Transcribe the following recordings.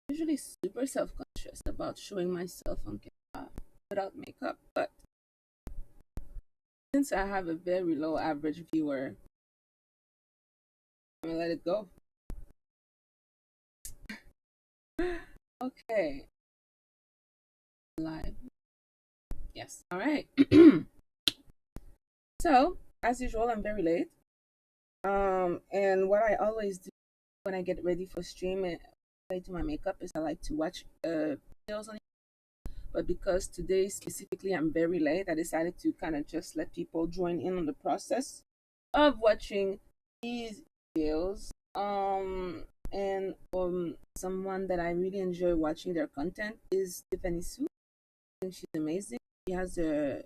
usually super self-conscious about showing myself on camera without makeup, but since I have a very low average viewer, I'm gonna let it go. Okay, live. Yes. All right. So, as usual, I'm very late. And what I always do when I get ready for stream and I do my makeup is I like to watch videos on it. But because today specifically I'm very late, I decided to kind of just let people join in on the process of watching these videos. And someone that I really enjoy watching their content is Tiffany Sue. I think she's amazing. She has a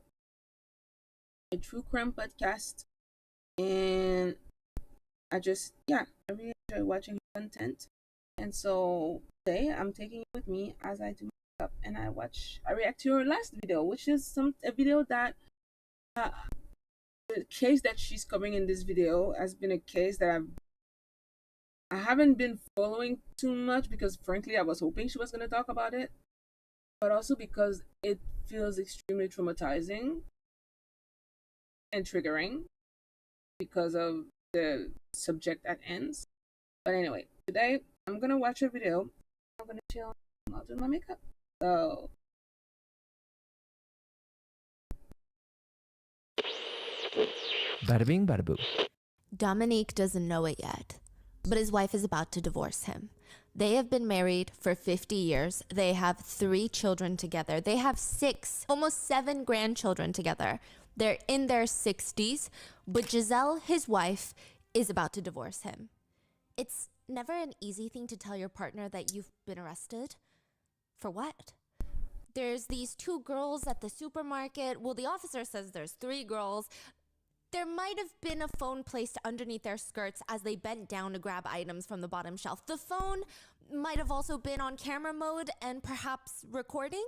true crime podcast, and I really enjoy watching her content. And so today I'm taking it with me as I do makeup and I react to her last video, which is a video that uh, the case that she's covering in this video has been a case that I haven't been following too much because frankly I was hoping she was going to talk about it, but also because it feels extremely traumatizing and triggering because of the subject at ends. But anyway, today I'm gonna watch a video. I'm gonna chill. I'll do my makeup. So Bada bing, bada boo. Dominique doesn't know it yet, but his wife is about to divorce him. They have been married for 50 years. They have 3 children together. They have 6, almost 7 grandchildren together. They're in their 60s, but Giselle, his wife, is about to divorce him. It's never an easy thing to tell your partner that you've been arrested. For what? There's these 2 girls at the supermarket. Well, the officer says there's 3 girls. There might have been a phone placed underneath their skirts as they bent down to grab items from the bottom shelf. The phone might have also been on camera mode and perhaps recording.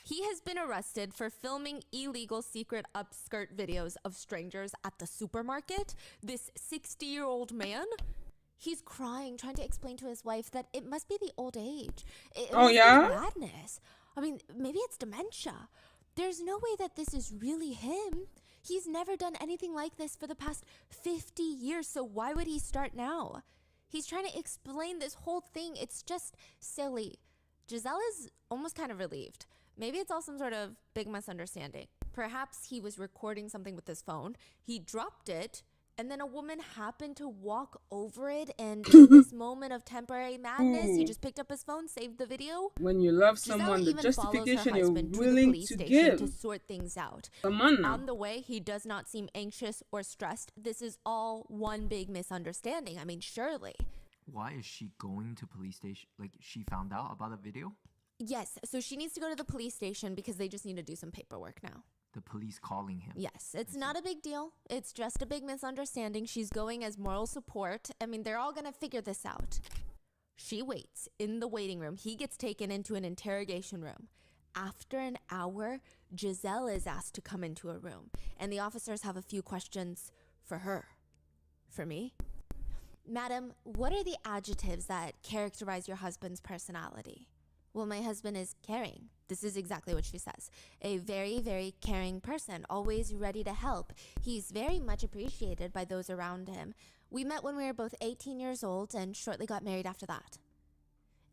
He has been arrested for filming illegal secret upskirt videos of strangers at the supermarket. This 60-year-old man, he's crying, trying to explain to his wife that it must be the old age. It must be madness. I mean, maybe it's dementia. There's no way that this is really him. He's never done anything like this for the past 50 years, so why would he start now? He's trying to explain this whole thing. It's just silly. Giselle is almost kind of relieved. Maybe it's all some sort of big misunderstanding. Perhaps he was recording something with his phone. He dropped it, and then a woman happened to walk over it, and in this moment of temporary madness, he just picked up his phone, saved the video. when you love someone, the justification you're willing to give to sort things out. Come on now. On the way, he does not seem anxious or stressed. This is all one big misunderstanding. I mean, surely. Why is she going to police station? Like, she found out about the video? Yes, so she needs to go to the police station because they just need to do some paperwork now. The police calling him. Yes, it's not a big deal. It's just a big misunderstanding. She's going as moral support. I mean, they're all gonna figure this out. She waits in the waiting room. He gets taken into an interrogation room. After an hour, Giselle is asked to come into a room, and the officers have a few questions for her. For me? Madam, what are the adjectives that characterize your husband's personality? Well, my husband is caring. This is exactly what she says. A very, very caring person, always ready to help. He's very much appreciated by those around him. We met when we were both 18 years old and shortly got married after that.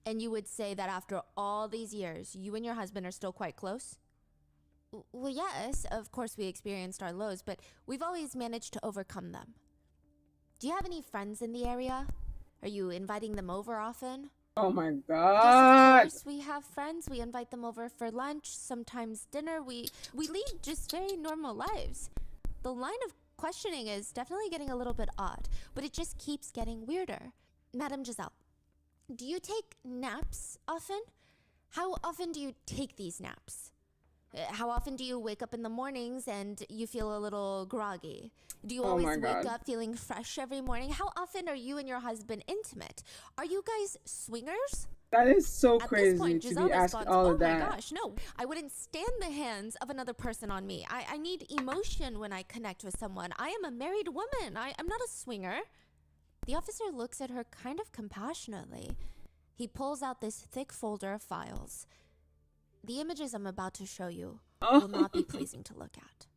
And you would say that after all these years, you and your husband are still quite close? Well, yes, of course we experienced our lows, but we've always managed to overcome them. Do you have any friends in the area? Are you inviting them over often? Oh my Yes, god. of course we have friends. We invite them over for lunch, sometimes dinner. We lead just very normal lives. The line of questioning is definitely getting a little bit odd, but it just keeps getting weirder. Madam Giselle, do you take naps often? How often do you take these naps? How often do you wake up in the mornings and you feel a little groggy? Do you always wake up feeling fresh every morning? How often are you and your husband intimate? Are you guys swingers? That is so At crazy this point, to Giselle be asked responds, all oh of that. my gosh, no. I wouldn't stand the hands of another person on me. I need emotion when I connect with someone. I am a married woman. I'm not a swinger. The officer looks at her kind of compassionately. He pulls out this thick folder of files. The images I'm about to show you will not be pleasing to look at.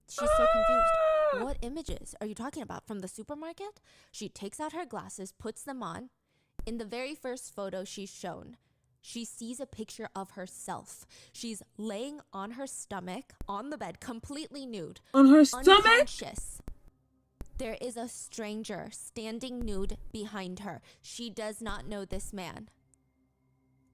She's so confused. What images are you talking about? From the supermarket? She takes out her glasses, puts them on. In the very first photo she's shown, she sees a picture of herself. She's laying on her stomach on the bed, completely nude. On her stomach? Unconscious. There is a stranger standing nude behind her. She does not know this man.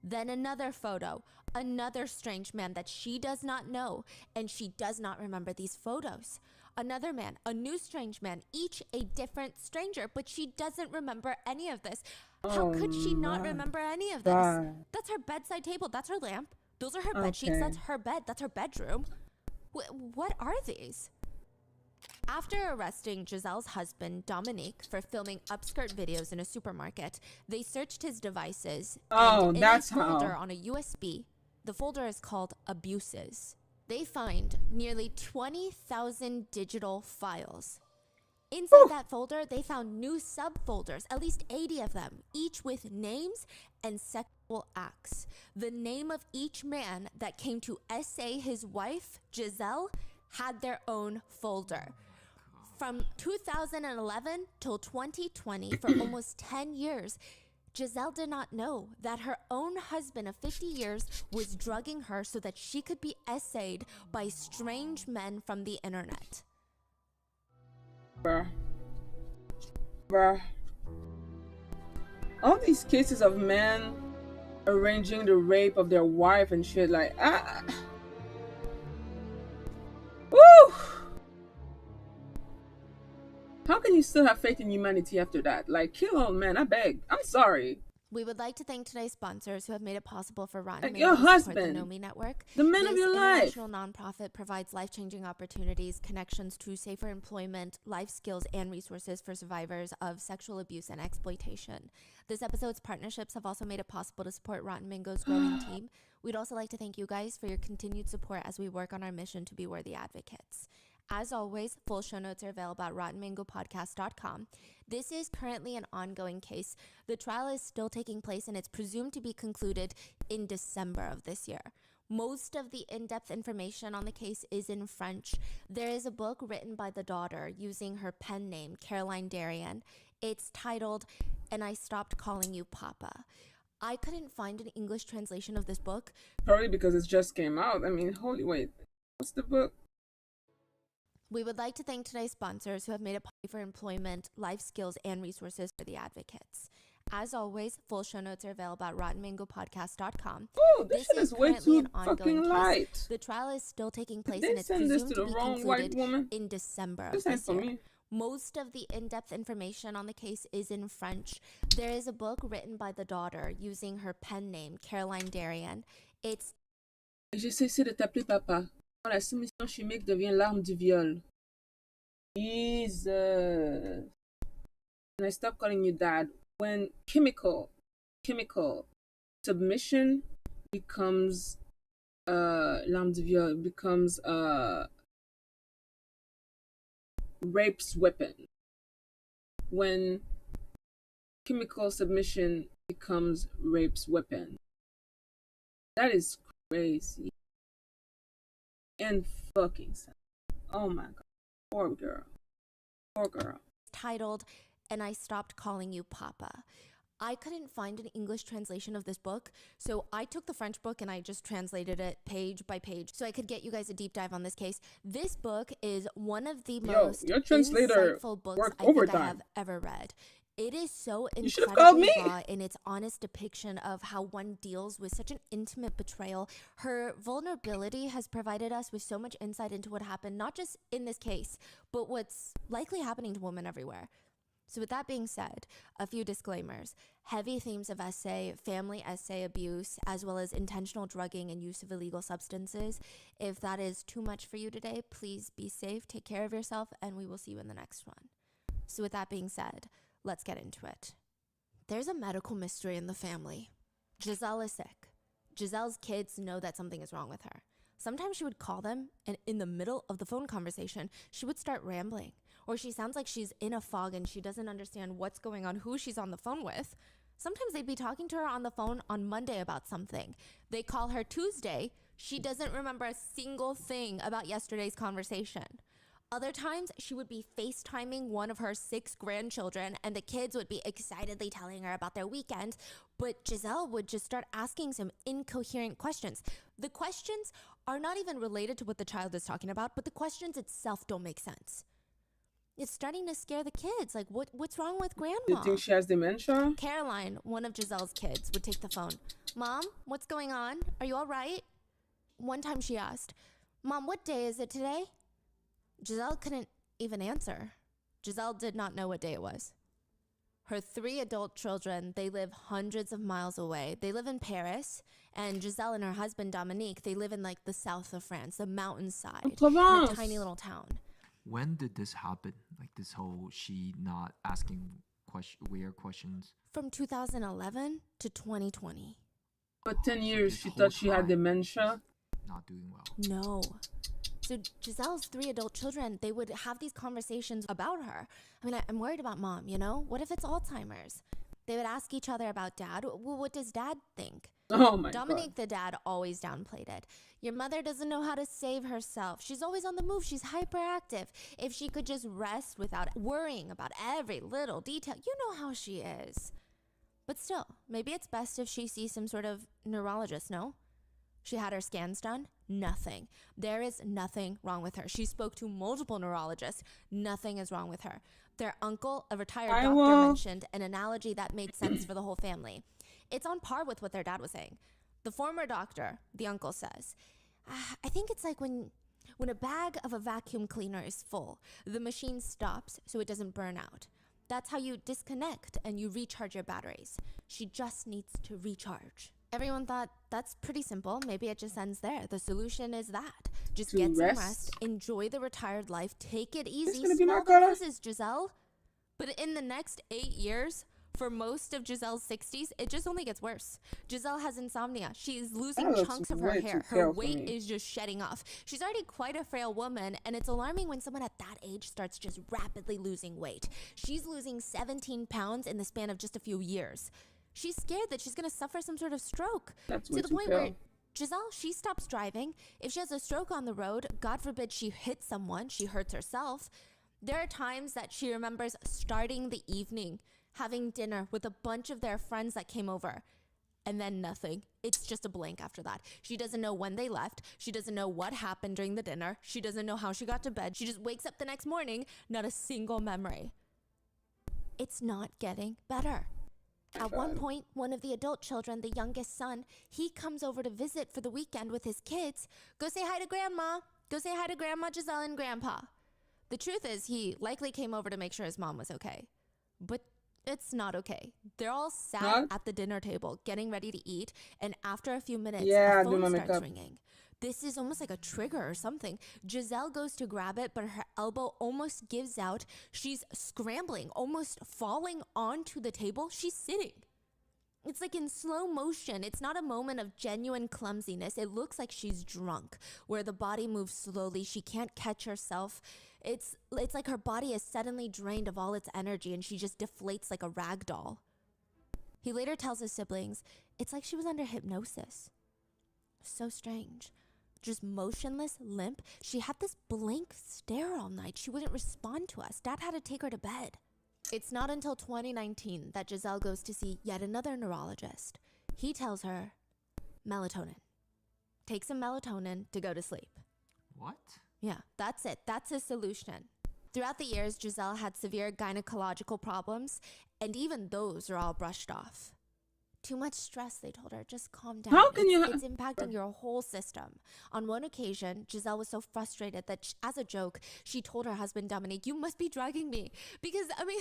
Then another photo, another strange man that she does not know, and she does not remember these photos. Another man, a new strange man, each a different stranger, but she doesn't remember any of this. How could she not remember any of this? God. That's her bedside table. That's her lamp. Those are her bed sheets. That's her bed. That's her bedroom. What are these? After arresting Giselle's husband, Dominique, for filming upskirt videos in a supermarket, they searched his devices. And in a folder on a USB, the folder is called Abuses. They find nearly 20,000 digital files. Inside that folder, they found new subfolders, at least 80 of them, each with names and sexual acts. The name of each man that came to essay his wife, Giselle, had their own folder. From 2011 till 2020, for almost 10 years, Giselle did not know that her own husband of 50 years was drugging her so that she could be essayed by strange men from the internet. Bruh. All these cases of men arranging the rape of their wife and shit, like, woo! How can you still have faith in humanity after that? Like, kill all men, I beg. I'm sorry. We would like to thank today's sponsors who have made it possible for Rotten Like your husband, the Nomi Network. the man of your life. This international nonprofit provides life-changing opportunities, connections to safer employment, life skills, and resources for survivors of sexual abuse and exploitation. This episode's partnerships have also made it possible to support Rotten Mango's growing team. We'd also like to thank you guys for your continued support as we work on our mission to be worthy advocates. As always, full show notes are available at rottenmangopodcast.com. This is currently an ongoing case. The trial is still taking place and it's presumed to be concluded in December of this year. Most of the in-depth information on the case is in French. There is a book written by the daughter using her pen name, Caroline Darien. It's titled, "And I Stopped Calling You Papa." I couldn't find an English translation of this book. Probably because it just came out. I mean, holy wait. What's the book? We would like to thank today's sponsors who have made it possible for employment, life skills, and resources for the advocates. As always, full show notes are available at rottenmangopodcast.com. Oh, this shit is way too fucking light. Case. The trial is still taking place Did and they it's send this presumed to to the be wrong white concluded woman? in December This of ain't this for year. me. Most of the in-depth information on the case is in French. There is a book written by the daughter using her pen name, Caroline Darien. It's... J'ai cessé de t'appeler papa. Quand la soumission chimique devient l'arme du viol. Jesus. And I stop calling you dad. When chemical submission becomes l'arme du viol, becomes rape's weapon. When chemical submission becomes rape's weapon. That is crazy. And fucking sad. Oh my god. Poor girl. Poor girl. Titled, "And I Stopped Calling You Papa." I couldn't find an English translation of this book, so I took the French book and I just translated it page by page so I could get you guys a deep dive on this case. This book is one of the most your translator insightful books I think I have ever read. It is so incredibly raw in its honest depiction of how one deals with such an intimate betrayal. Her vulnerability has provided us with so much insight into what happened, not just in this case, but what's likely happening to women everywhere. So with that being said, a few disclaimers. Heavy themes of family essay abuse, as well as intentional drugging and use of illegal substances. If that is too much for you today, please be safe, take care of yourself, and we will see you in the next one. So with that being said, let's get into it. There's a medical mystery in the family. Giselle is sick. Giselle's kids know that something is wrong with her. Sometimes she would call them, and in the middle of the phone conversation, she would start rambling. Or she sounds like she's in a fog and she doesn't understand what's going on, who she's on the phone with. Sometimes they'd be talking to her on the phone on Monday about something. They call her Tuesday. She doesn't remember a single thing about yesterday's conversation. Other times, she would be FaceTiming one of her 6 grandchildren, and the kids would be excitedly telling her about their weekend, but Giselle would just start asking some incoherent questions. The questions are not even related to what the child is talking about, but the questions itself don't make sense. It's starting to scare the kids. Like, what's wrong with grandma? You think she has dementia? Caroline, one of Giselle's kids, would take the phone. Mom, what's going on? Are you all right? One time she asked, Mom, what day is it today? Giselle couldn't even answer. Giselle did not know what day it was. Her 3 adult children, they live hundreds of miles away. They live in Paris, and Giselle and her husband, Dominique, they live in like the south of France, the mountainside, in a tiny little town. When did this happen? Like this whole she not asking weird questions? From 2011 to 2020. For 10 years, she thought she had dementia. Not doing well. No. So Giselle's 3 adult children, they would have these conversations about her. I mean, I'm worried about mom, you know? What if it's Alzheimer's? They would ask each other about dad. Well, what does dad think? Oh my Dominique, God. the dad, always downplayed it. Your mother doesn't know how to save herself. She's always on the move. She's hyperactive. If she could just rest without worrying about every little detail, you know how she is. But still, maybe it's best if she sees some sort of neurologist, no? She had her scans done. Nothing. There is nothing wrong with her. She spoke to multiple neurologists. Nothing is wrong with her. Their uncle, a retired doctor, mentioned an analogy that made sense for the whole family. It's on par with what their dad was saying. The former doctor, the uncle, says, I think it's like when a bag of a vacuum cleaner is full, the machine stops so it doesn't burn out. That's how you disconnect and you recharge your batteries. She just needs to recharge. Everyone thought, that's pretty simple. Maybe it just ends there. The solution is that. Just get some rest, enjoy the retired life, take it easy, smell the roses, Giselle. But in the next 8 years, for most of Giselle's 60s, it just only gets worse. Giselle has insomnia. She is losing chunks of her hair. Her weight is just shedding off. She's already quite a frail woman, and it's alarming when someone at that age starts just rapidly losing weight. She's losing 17 pounds in the span of just a few years. She's scared that she's going to suffer some sort of stroke. That's to the point where Giselle, she stops driving. If she has a stroke on the road, God forbid she hits someone, she hurts herself. There are times that she remembers starting the evening, having dinner with a bunch of their friends that came over, and then nothing. It's just a blank after that. She doesn't know when they left. She doesn't know what happened during the dinner. She doesn't know how she got to bed. She just wakes up the next morning, not a single memory. It's not getting better. At one point, one of the adult children, the youngest son, he comes over to visit for the weekend with his kids. Go say hi to grandma. Go say hi to grandma, Giselle, and grandpa. The truth is, he likely came over to make sure his mom was okay. But it's not okay. They're all sat at the dinner table, getting ready to eat, and after a few minutes, a phone starts ringing. This is almost like a trigger or something. Giselle goes to grab it, but her elbow almost gives out. She's scrambling, almost falling onto the table. She's sitting. It's like in slow motion. It's not a moment of genuine clumsiness. It looks like she's drunk, where the body moves slowly. She can't catch herself. It's like her body is suddenly drained of all its energy and she just deflates like a rag doll. He later tells his siblings, it's like she was under hypnosis. So strange. Just motionless, limp. She had this blank stare all night. She wouldn't respond to us. Dad had to take her to bed. It's not until 2019 that Giselle goes to see yet another neurologist. He tells her, melatonin. Take some melatonin to go to sleep. What? Yeah, that's it. That's his solution. Throughout the years, Giselle had severe gynecological problems, and even those are all brushed off. Too much stress, they told her. Just calm down. How can it's impacting your whole system. On one occasion, Giselle was so frustrated that, as a joke, she told her husband, Dominique, you must be drugging me. Because, I mean,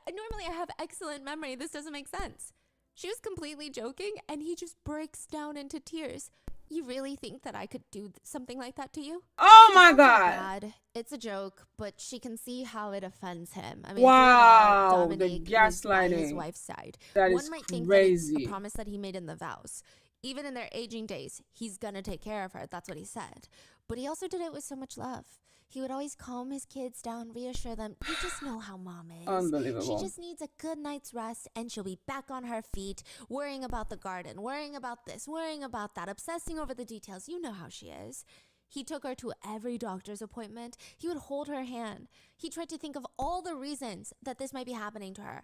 normally I have excellent memory. This doesn't make sense. She was completely joking, and he just breaks down into tears. You really think that I could do something like that to you? Oh my God. It's a joke, but she can see how it offends him. I mean, wow, Dominique the gaslighting. Is his wife's side. That One is might think crazy. that it's a promise that he made in the vows. Even in their aging days, he's gonna take care of her. That's what he said. But he also did it with so much love. He would always calm his kids down, reassure them, you just know how mom is. Unbelievable. She just needs a good night's rest and she'll be back on her feet, worrying about the garden, worrying about this, worrying about that, obsessing over the details. You know how she is. He took her to every doctor's appointment. He would hold her hand. He tried to think of all the reasons that this might be happening to her.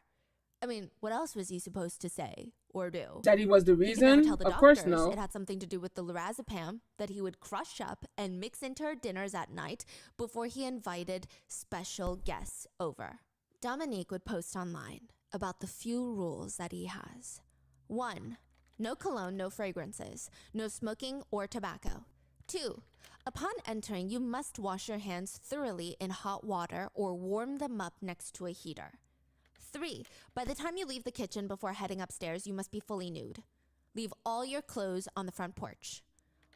I mean, what else was he supposed to say or do? That he was the He could never reason? tell the Of course, doctors no. it had something to do with the lorazepam that he would crush up and mix into her dinners at night before he invited special guests over. Dominique would post online about the few rules that he has. 1. No cologne, no fragrances, no smoking or tobacco. 2. Upon entering, you must wash your hands thoroughly in hot water or warm them up next to a heater. 3. By the time you leave the kitchen before heading upstairs, you must be fully nude. Leave all your clothes on the front porch.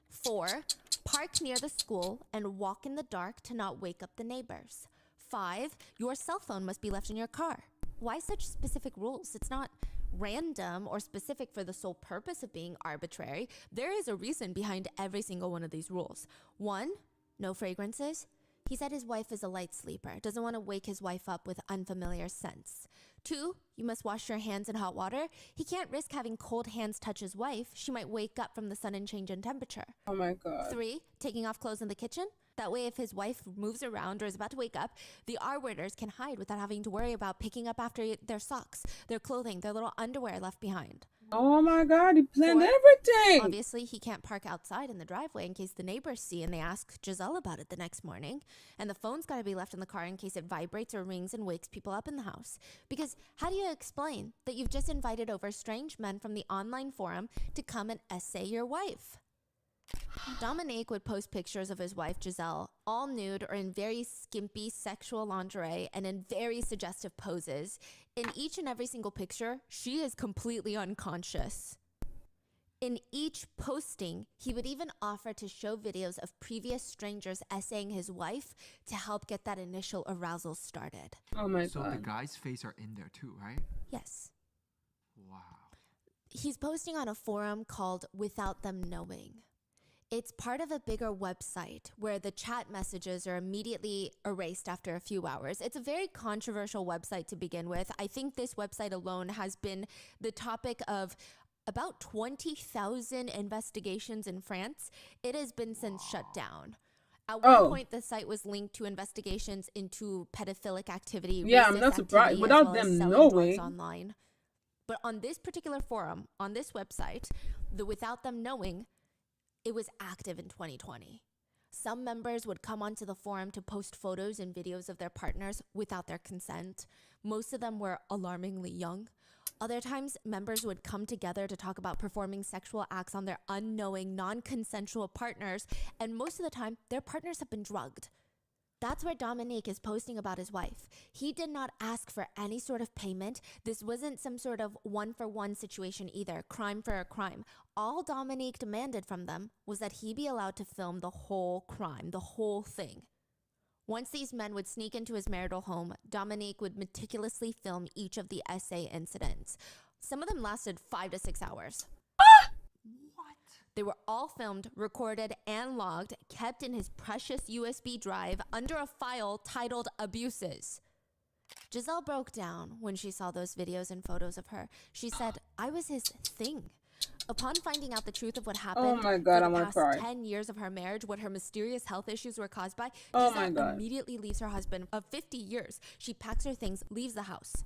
4. Park near the school and walk in the dark to not wake up the neighbors. 5. Your cell phone must be left in your car. Why such specific rules? It's not random or specific for the sole purpose of being arbitrary. There is a reason behind every single one of these rules. 1. No fragrances. He said his wife is a light sleeper, doesn't want to wake his wife up with unfamiliar scents. 2, you must wash your hands in hot water. He can't risk having cold hands touch his wife. She might wake up from the sudden change in temperature. Oh my God. 3, taking off clothes in the kitchen. That way, if his wife moves around or is about to wake up, the R-worders can hide without having to worry about picking up after their socks, their clothing, their little underwear left behind. Oh my God, he planned 4, everything. obviously, he can't park outside in the driveway in case the neighbors see and they ask Giselle about it the next morning. And the phone's got to be left in the car in case it vibrates or rings and wakes people up in the house. Because how do you explain that you've just invited over strange men from the online forum to come and essay your wife? Dominique would post pictures of his wife Giselle, all nude or in very skimpy sexual lingerie and in very suggestive poses. In each and every single picture, she is completely unconscious. In each posting, he would even offer to show videos of previous strangers essaying his wife to help get that initial arousal started. Oh my So God. the guy's face are in there too, right? Yes. Wow. He's posting on a forum called Without Them Knowing. It's part of a bigger website where the chat messages are immediately erased after a few hours. It's a very controversial website to begin with. I think this website alone has been the topic of about 20,000 investigations in France. It has been since shut down. At one point, the site was linked to investigations into pedophilic activity. Yeah, I'm not surprised. Without them knowing. Online. But on this particular forum, on this website, the Without Them Knowing, it was active in 2020. Some members would come onto the forum to post photos and videos of their partners without their consent. Most of them were alarmingly young. Other times, members would come together to talk about performing sexual acts on their unknowing, non-consensual partners, and most of the time, their partners have been drugged. That's where Dominique is posting about his wife. He did not ask for any sort of payment. This wasn't some sort of one-for-one situation either, crime for a crime. All Dominique demanded from them was that he be allowed to film the whole crime, the whole thing. Once these men would sneak into his marital home, Dominique would meticulously film each of the essay incidents. Some of them lasted 5 to 6 hours. What? They were all filmed, recorded, and logged, kept in his precious USB drive under a file titled Abuses. Giselle broke down when she saw those videos and photos of her. She said, I was his thing. Upon finding out the truth of what happened Oh my God, for I'm the gonna past cry. 10 years of her marriage, what her mysterious health issues were caused by, Oh my Giselle God. immediately leaves her husband of 50 years. She packs her things, leaves the house.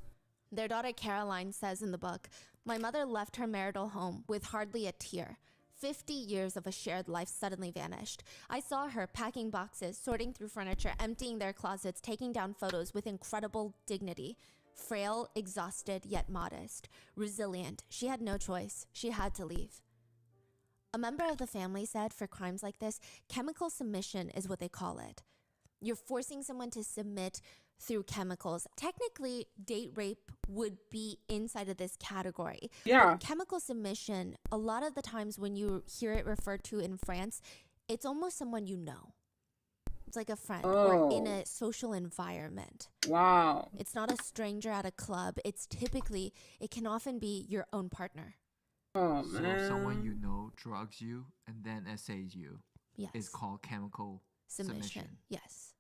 Their daughter Caroline says in the book, my mother left her marital home with hardly a tear. 50 years of a shared life suddenly vanished. I saw her packing boxes, sorting through furniture, emptying their closets, taking down photos with incredible dignity. Frail, exhausted, yet modest. Resilient. She had no choice. She had to leave. A member of the family said for crimes like this, chemical submission is what they call it. You're forcing someone to submit through chemicals. Technically, date rape would be inside of this category. Yeah. But chemical submission, a lot of the times when you hear it referred to in France, it's almost someone you know. It's like a friend or in a social environment. Wow. It's not a stranger at a club. It can often be your own partner. Oh, So man. if someone you know drugs you and then essays you Yes. is called chemical submission. Yes.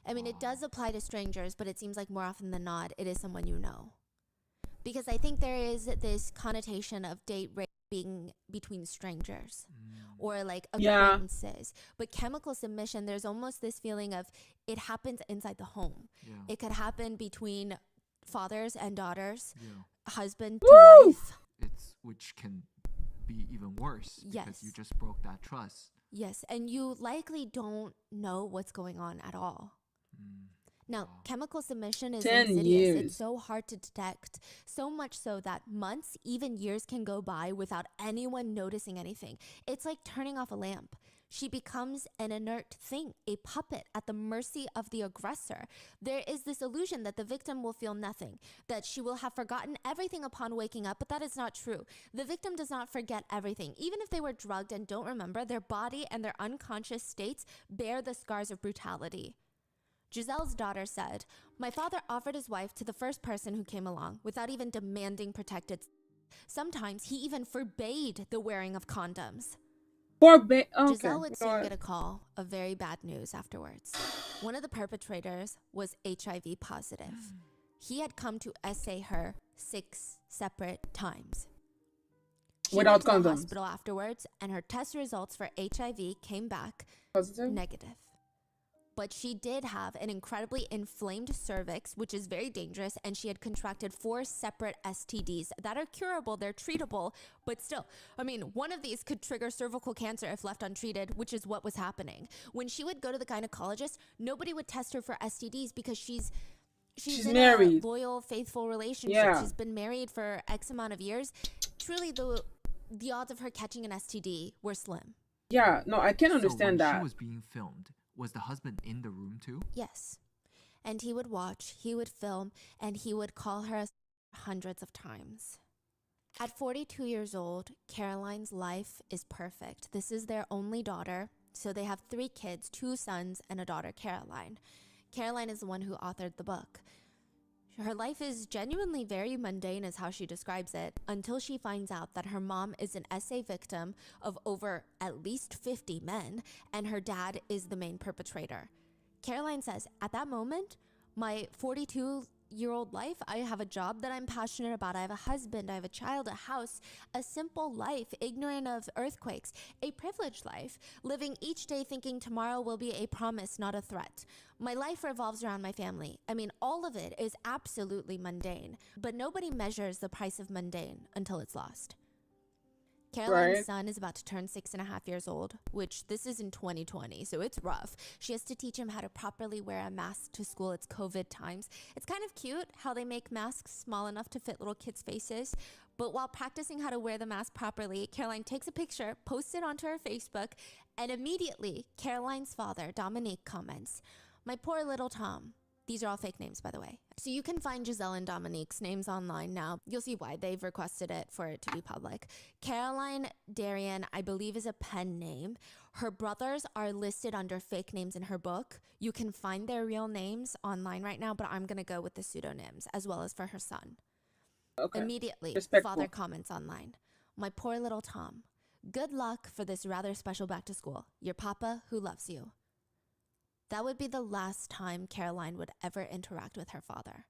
I mean, it does apply to strangers, but it seems like more often than not, it is someone you know. Because I think there is this connotation of date rape being between strangers or like acquaintances. But chemical submission, there's almost this feeling of it happens inside the home. Yeah. It could happen between fathers and daughters, Yeah. husband to wife. Which can be even worse because Yes. you just broke that trust. Yes, and you likely don't know what's going on at all. Now, chemical submission is 10 insidious. years. It's so hard to detect, so much so that months, even years can go by without anyone noticing anything. It's like turning off a lamp. She becomes an inert thing, a puppet at the mercy of the aggressor. There is this illusion that the victim will feel nothing, that she will have forgotten everything upon waking up, but that is not true. The victim does not forget everything. Even if they were drugged and don't remember, their body and their unconscious states bear the scars of brutality. Giselle's daughter said, "My father offered his wife to the first person who came along without even demanding protected. Sometimes he even forbade the wearing of condoms." Giselle would soon get a call of very bad news afterwards. One of the perpetrators was HIV positive. He had come to essay her 6 separate times. She Without went to the condoms. hospital afterwards, and her test results for HIV came back Positive? negative. But she did have an incredibly inflamed cervix, which is very dangerous, and she had contracted 4 separate STDs that are curable, they're treatable, but still, I mean, one of these could trigger cervical cancer if left untreated, which is what was happening. When she would go to the gynecologist, nobody would test her for STDs because she's in married. a loyal, faithful relationship. Yeah. She's been married for X amount of years. Truly, the odds of her catching an STD were slim. Yeah, no, I can So understand when that. she was being filmed, was the husband in the room too? Yes. And he would watch, he would film, and he would call her hundreds of times. At 42 years old, Caroline's life is perfect. This is their only daughter. So they have 3 kids, 2 sons and a daughter, Caroline. Caroline is the one who authored the book. Her life is genuinely very mundane, is how she describes it, until she finds out that her mom is an SA victim of over at least 50 men, and her dad is the main perpetrator. Caroline says, at that moment, my 42-year-old life, I have a job that I'm passionate about. I have a husband, I have a child, a house, a simple life, ignorant of earthquakes, a privileged life, living each day thinking tomorrow will be a promise, not a threat. My life revolves around my family. I mean, all of it is absolutely mundane, but nobody measures the price of mundane until it's lost. Caroline's son is about to turn 6.5 years old, which this is in 2020, so it's rough. She has to teach him how to properly wear a mask to school. It's COVID times. It's kind of cute how they make masks small enough to fit little kids' faces. But while practicing how to wear the mask properly, Caroline takes a picture, posts it onto her Facebook, and immediately Caroline's father, Dominique, comments, "My poor little Tom." These are all fake names, by the way. So you can find Giselle and Dominique's names online now. You'll see why they've requested it for it to be public. Caroline Darian, I believe, is a pen name. Her brothers are listed under fake names in her book. You can find their real names online right now, but I'm going to go with the pseudonyms as well as for her son. Okay. Immediately, Respectful. father comments online, "My poor little Tom. Good luck for this rather special back to school. Your papa who loves you." That would be the last time Caroline would ever interact with her father.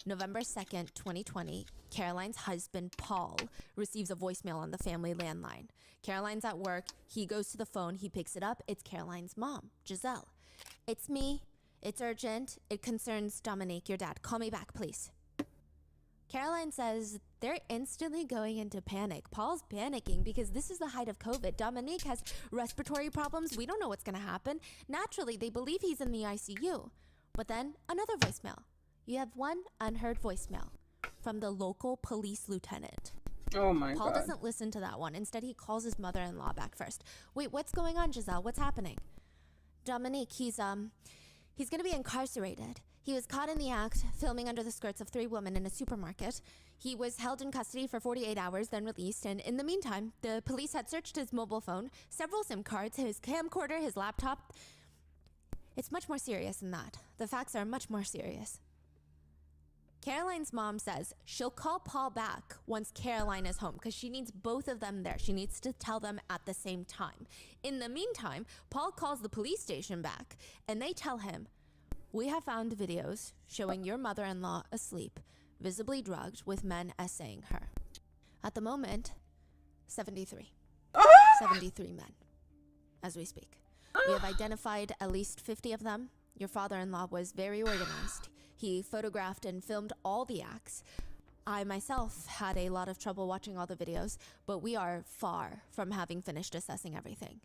November 2nd, 2020, Caroline's husband, Paul, receives a voicemail on the family landline. Caroline's at work. He goes to the phone. He picks it up. It's Caroline's mom, Giselle. "It's me. It's urgent. It concerns Dominique, your dad. Call me back, please." Caroline says they're instantly going into panic. Paul's panicking because this is the height of COVID. Dominique has respiratory problems. We don't know what's going to happen. Naturally, they believe he's in the ICU. But then another voicemail. You have one unheard voicemail from the local police lieutenant. Oh my Paul God. doesn't listen to that one. Instead, he calls his mother-in-law back first. "Wait, what's going on, Giselle? What's happening?" "Dominique, he's going to be incarcerated. He was caught in the act, filming under the skirts of 3 women in a supermarket. He was held in custody for 48 hours, then released. And in the meantime, the police had searched his mobile phone, several SIM cards, his camcorder, his laptop. It's much more serious than that. The facts are much more serious." Caroline's mom says she'll call Paul back once Caroline is home because she needs both of them there. She needs to tell them at the same time. In the meantime, Paul calls the police station back and they tell him, We have found videos showing your mother-in-law asleep, visibly drugged, with men essaying her. At the moment, 73. 73 men, as we speak. We have identified at least 50 of them. Your father-in-law was very organized. He photographed and filmed all the acts. I myself had a lot of trouble watching all the videos, but we are far from having finished assessing everything.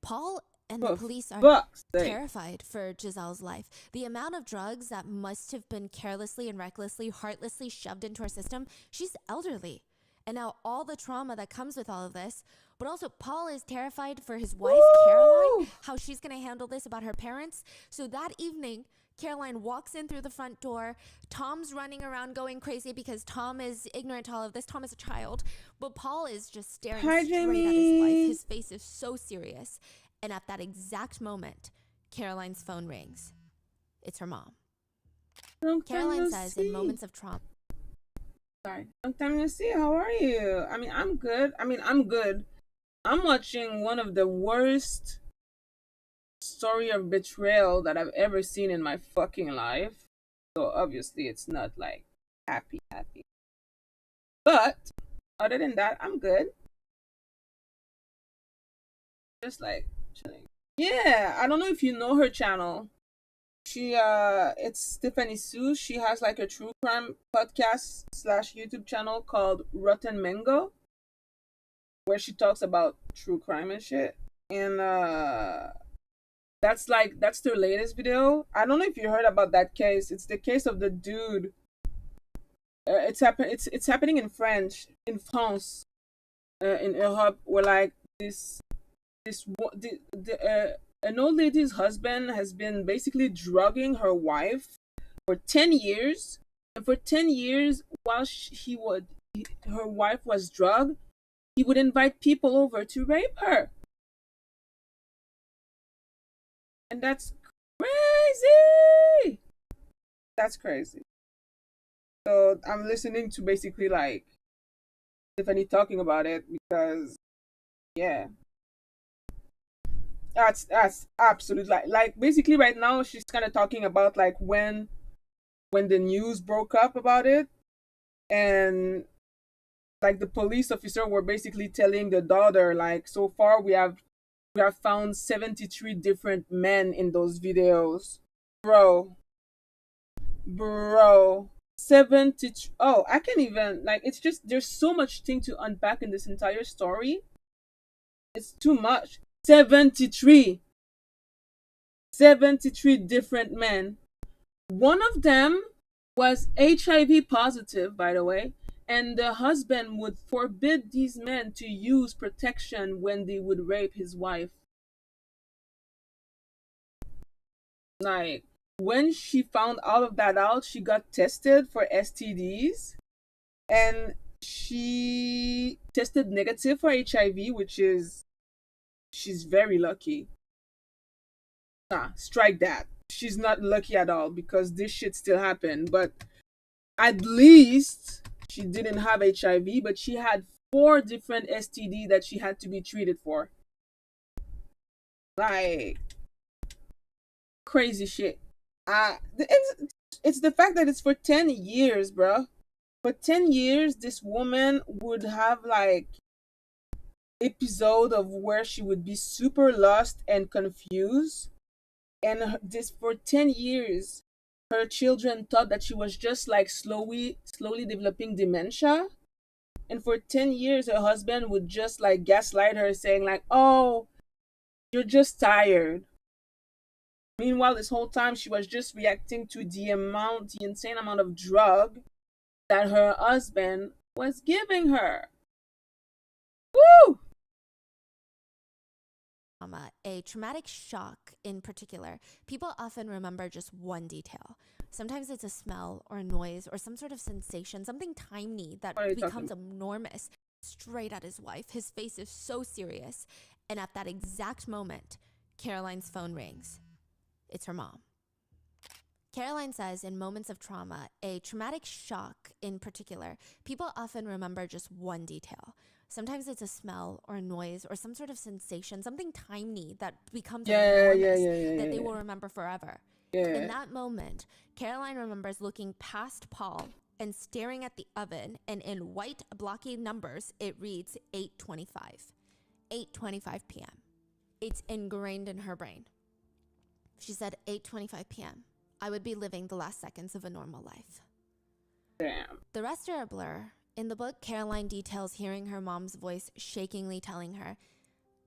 Paul and the police are terrified for Giselle's life. The amount of drugs that must have been carelessly and recklessly, heartlessly shoved into her system, she's elderly. And now all the trauma that comes with all of this, but also Paul is terrified for his wife, Caroline, how she's going to handle this about her parents. So that evening, Caroline walks in through the front door. Tom's running around going crazy because Tom is ignorant to all of this. Tom is a child. But Paul is just staring straight at his wife. His face is so serious. And at that exact moment, Caroline's phone rings. It's her mom. Caroline says in moments of trauma. Sorry. Long time no see. How are you? I'm good. I'm good. I'm watching one of the worst story of betrayal that I've ever seen in my fucking life. So obviously it's not like happy. But other than that, I'm good. Just like chilling. Yeah, I don't know if you know her channel. It's Stephanie Sue. She has like a true crime podcast / YouTube channel called Rotten Mango, where she talks about true crime and shit. And that's their latest video. I don't know if you heard about that case. It's the case of the dude. It's happening in France, in Europe, where like an old lady's husband has been basically drugging her wife for 10 years. And for 10 years, while her wife was drugged, he would invite people over to rape her. And that's crazy. That's crazy. So I'm listening to basically like Tiffany talking about it because, yeah. That's absolute like basically right now she's kind of talking about like when the news broke up about it, and like the police officer were basically telling the daughter like, so far we have found 73 different men in those videos. Bro 70. Oh, I can't even, like, it's just there's so much thing to unpack in this entire story. It's too much. 73 different men. One of them was HIV positive, by the way, and the husband would forbid these men to use protection when they would rape his wife. Like, when she found all of that out, she got tested for STDs, and she tested negative for HIV, which is, she's very lucky. Nah, strike that. She's not lucky at all because this shit still happened. But at least she didn't have HIV, but she had 4 different STD that she had to be treated for. Like, crazy shit. It's the fact that it's for 10 years, bro. For 10 years, this woman would have like episode of where she would be super lost and confused, and this for 10 years her children thought that she was just like slowly developing dementia, and for 10 years her husband would just like gaslight her saying like, oh, you're just tired. Meanwhile, this whole time she was just reacting to the insane amount of drug that her husband was giving her. Woo! A traumatic shock in particular, people often remember just one detail. Sometimes it's a smell or a noise or some sort of sensation, something tiny that becomes enormous. Straight at his wife. His face is so serious. And at that exact moment, Caroline's phone rings. It's her mom. Caroline says in moments of trauma, a traumatic shock in particular, people often remember just one detail. Sometimes it's a smell or a noise or some sort of sensation, something tiny that becomes enormous that they will remember forever. Yeah. In that moment, Caroline remembers looking past Paul and staring at the oven, and in white blocky numbers, it reads 8:25. 8:25 p.m. It's ingrained in her brain. She said 8:25 p.m. I would be living the last seconds of a normal life. Damn. The rest are a blur. In the book, Caroline details hearing her mom's voice shakingly telling her,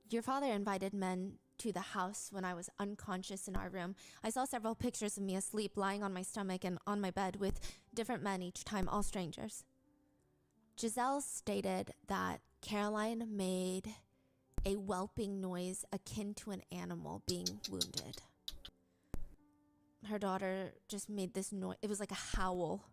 your father invited men to the house when I was unconscious in our room. I saw several pictures of me asleep, lying on my stomach and on my bed with different men each time, all strangers. Giselle stated that Caroline made a whelping noise akin to an animal being wounded. Her daughter just made this noise. It was like a howl.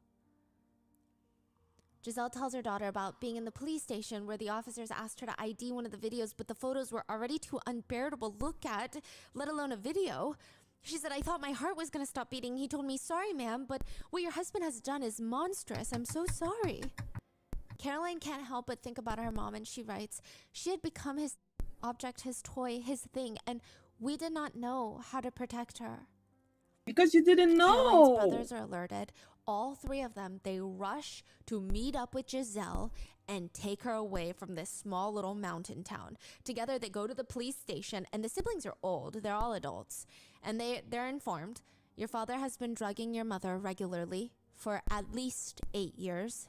Giselle tells her daughter about being in the police station where the officers asked her to ID one of the videos, but the photos were already too unbearable to look at, let alone a video. She said, I thought my heart was going to stop beating. He told me, sorry, ma'am, but what your husband has done is monstrous. I'm so sorry. Caroline can't help but think about her mom, and she writes, she had become his object, his toy, his thing, and we did not know how to protect her. Because you didn't know. Caroline's brothers are alerted. All three of them, they rush to meet up with Giselle and take her away from this small little mountain town. Together, they go to the police station, and the siblings are old. They're all adults. And they're informed, your father has been drugging your mother regularly for at least 8 years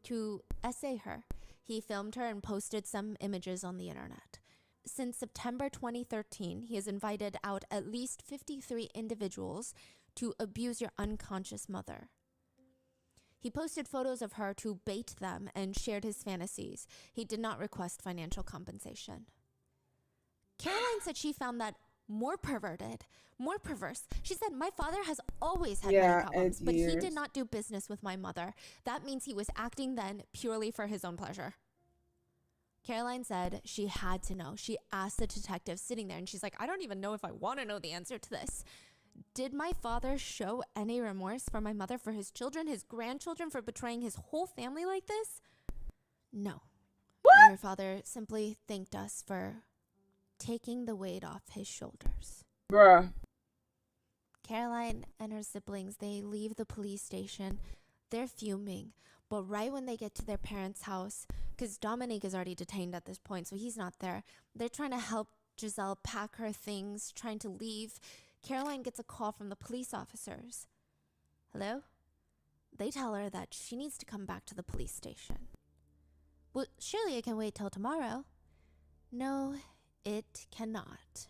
to essay her. He filmed her and posted some images on the internet. Since September 2013, he has invited out at least 53 individuals to abuse your unconscious mother. He posted photos of her to bait them and shared his fantasies. He did not request financial compensation. Caroline said she found that more perverted, more perverse. She said, my father has always had many problems, but he did not do business with my mother. That means he was acting then purely for his own pleasure. Caroline said she had to know. She asked the detective sitting there, and she's like, I don't even know if I want to know the answer to this. Did my father show any remorse for my mother, for his children, his grandchildren, for betraying his whole family like this? No. What? Your father simply thanked us for taking the weight off his shoulders. Bruh. Caroline and her siblings, they leave the police station. They're fuming. But right when they get to their parents' house, because Dominique is already detained at this point, so he's not there. They're trying to help Giselle pack her things, trying to leave. Caroline gets a call from the police officers. Hello? They tell her that she needs to come back to the police station. Well, surely it can wait till tomorrow. No, it cannot.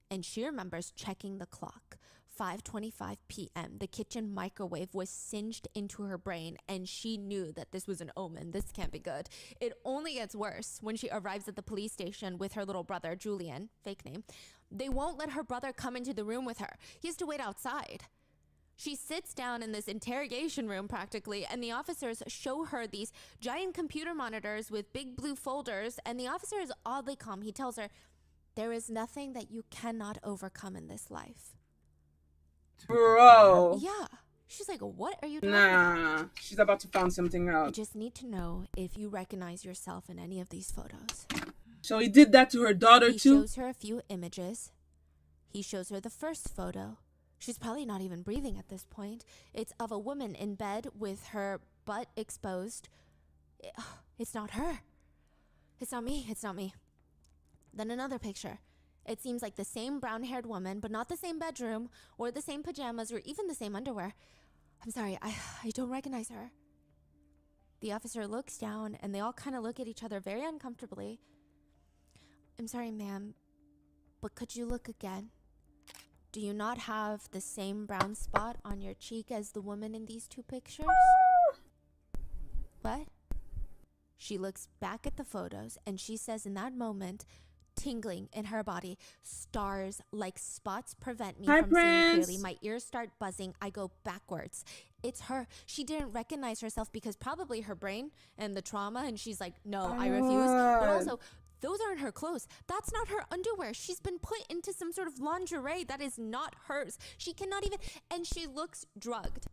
And she remembers checking the clock. 5:25 p.m. The kitchen microwave was singed into her brain, and she knew that this was an omen. This can't be good. It only gets worse when she arrives at the police station with her little brother, Julian, fake name. They won't let her brother come into the room with her. He has to wait outside. She sits down in this interrogation room practically, and the officers show her these giant computer monitors with big blue folders, and the officer is oddly calm. He tells her, there is nothing that you cannot overcome in this life. Bro. Yeah. She's like, what are you talking about? She's about to find something You out. just need to know if you recognize yourself in any of these photos. So he did that to her daughter He too? shows her a few images. He shows her the first photo. She's probably not even breathing at this point. It's of a woman in bed with her butt exposed. It's not her. It's not me. It's not me. Then another picture. It seems like the same brown-haired woman, but not the same bedroom, or the same pajamas, or even the same underwear. I'm sorry, I don't recognize her. The officer looks down, and they all kind of look at each other very uncomfortably. I'm sorry, ma'am, but could you look again? Do you not have the same brown spot on your cheek as the woman in these two pictures? What? She looks back at the photos, and she says in that moment, tingling in her body, stars like spots prevent me from seeing clearly. My ears start buzzing. I go backwards. It's her. She didn't recognize herself because probably her brain and the trauma, and she's like, no, I refuse. But also, those aren't her clothes. That's not her underwear. She's been put into some sort of lingerie that is not hers. She cannot even, and she looks drugged.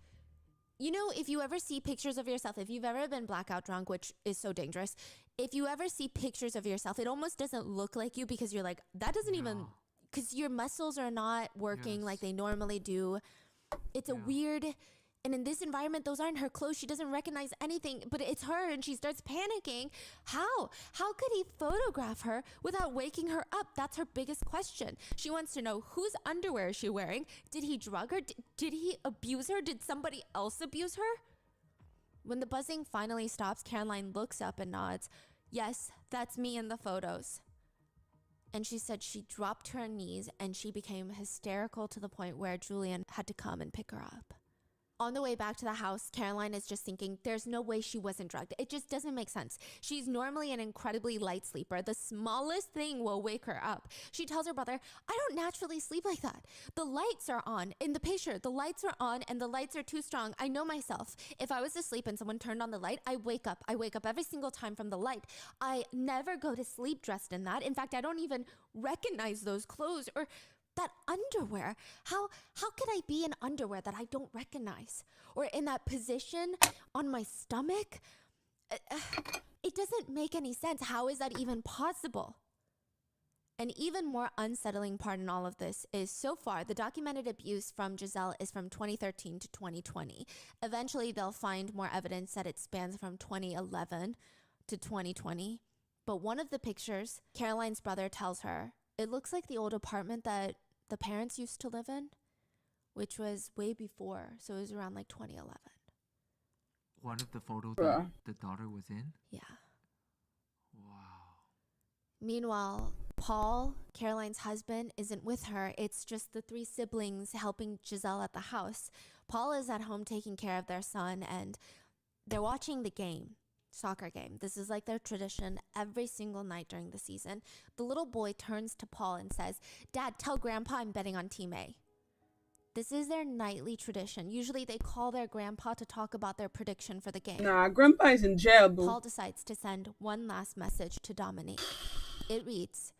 You know, if you ever see pictures of yourself, if you've ever been blackout drunk, which is so dangerous, if you ever see pictures of yourself, it almost doesn't look like you because you're like, that doesn't even because your muscles are not working like they normally do. It's a weird, and in this environment, those aren't her clothes. She doesn't recognize anything, but it's her, and she starts panicking. How could he photograph her without waking her up? That's her biggest question. She wants to know, whose underwear is she wearing? Did he drug her? Did he abuse her? Did somebody else abuse her? When the buzzing finally stops, Caroline looks up and nods. Yes, that's me in the photos. And she said she dropped to her knees and she became hysterical to the point where Julian had to come and pick her up. On the way back to the house, Caroline is just thinking, there's no way she wasn't drugged. It just doesn't make sense. She's normally an incredibly light sleeper. The smallest thing will wake her up. She tells her brother, I don't naturally sleep like that. The lights are on. In the picture, the lights are on and the lights are too strong. I know myself. If I was asleep and someone turned on the light, I wake up. I wake up every single time from the light. I never go to sleep dressed in that. In fact, I don't even recognize those clothes or that underwear. How could I be in underwear that I don't recognize? Or in that position on my stomach? It doesn't make any sense. How is that even possible? An even more unsettling part in all of this is, so far, the documented abuse from Giselle is from 2013 to 2020. Eventually, they'll find more evidence that it spans from 2011 to 2020. But one of the pictures, Caroline's brother tells her, it looks like the old apartment that the parents used to live in, which was way before. So it was around like 2011. One of the photos that the daughter was in? Yeah. Wow. Meanwhile, Paul, Caroline's husband, isn't with her. It's just the three siblings helping Giselle at the house. Paul is at home taking care of their son, and they're watching the game. Soccer game. This is like their tradition every single night during the season. The little boy turns to Paul and says, Dad, tell Grandpa I'm betting on Team A. This is their nightly tradition. Usually they call their grandpa to talk about their prediction for the game. Nah, Grandpa is in jail, boo. Paul decides to send one last message to Dominique. It reads,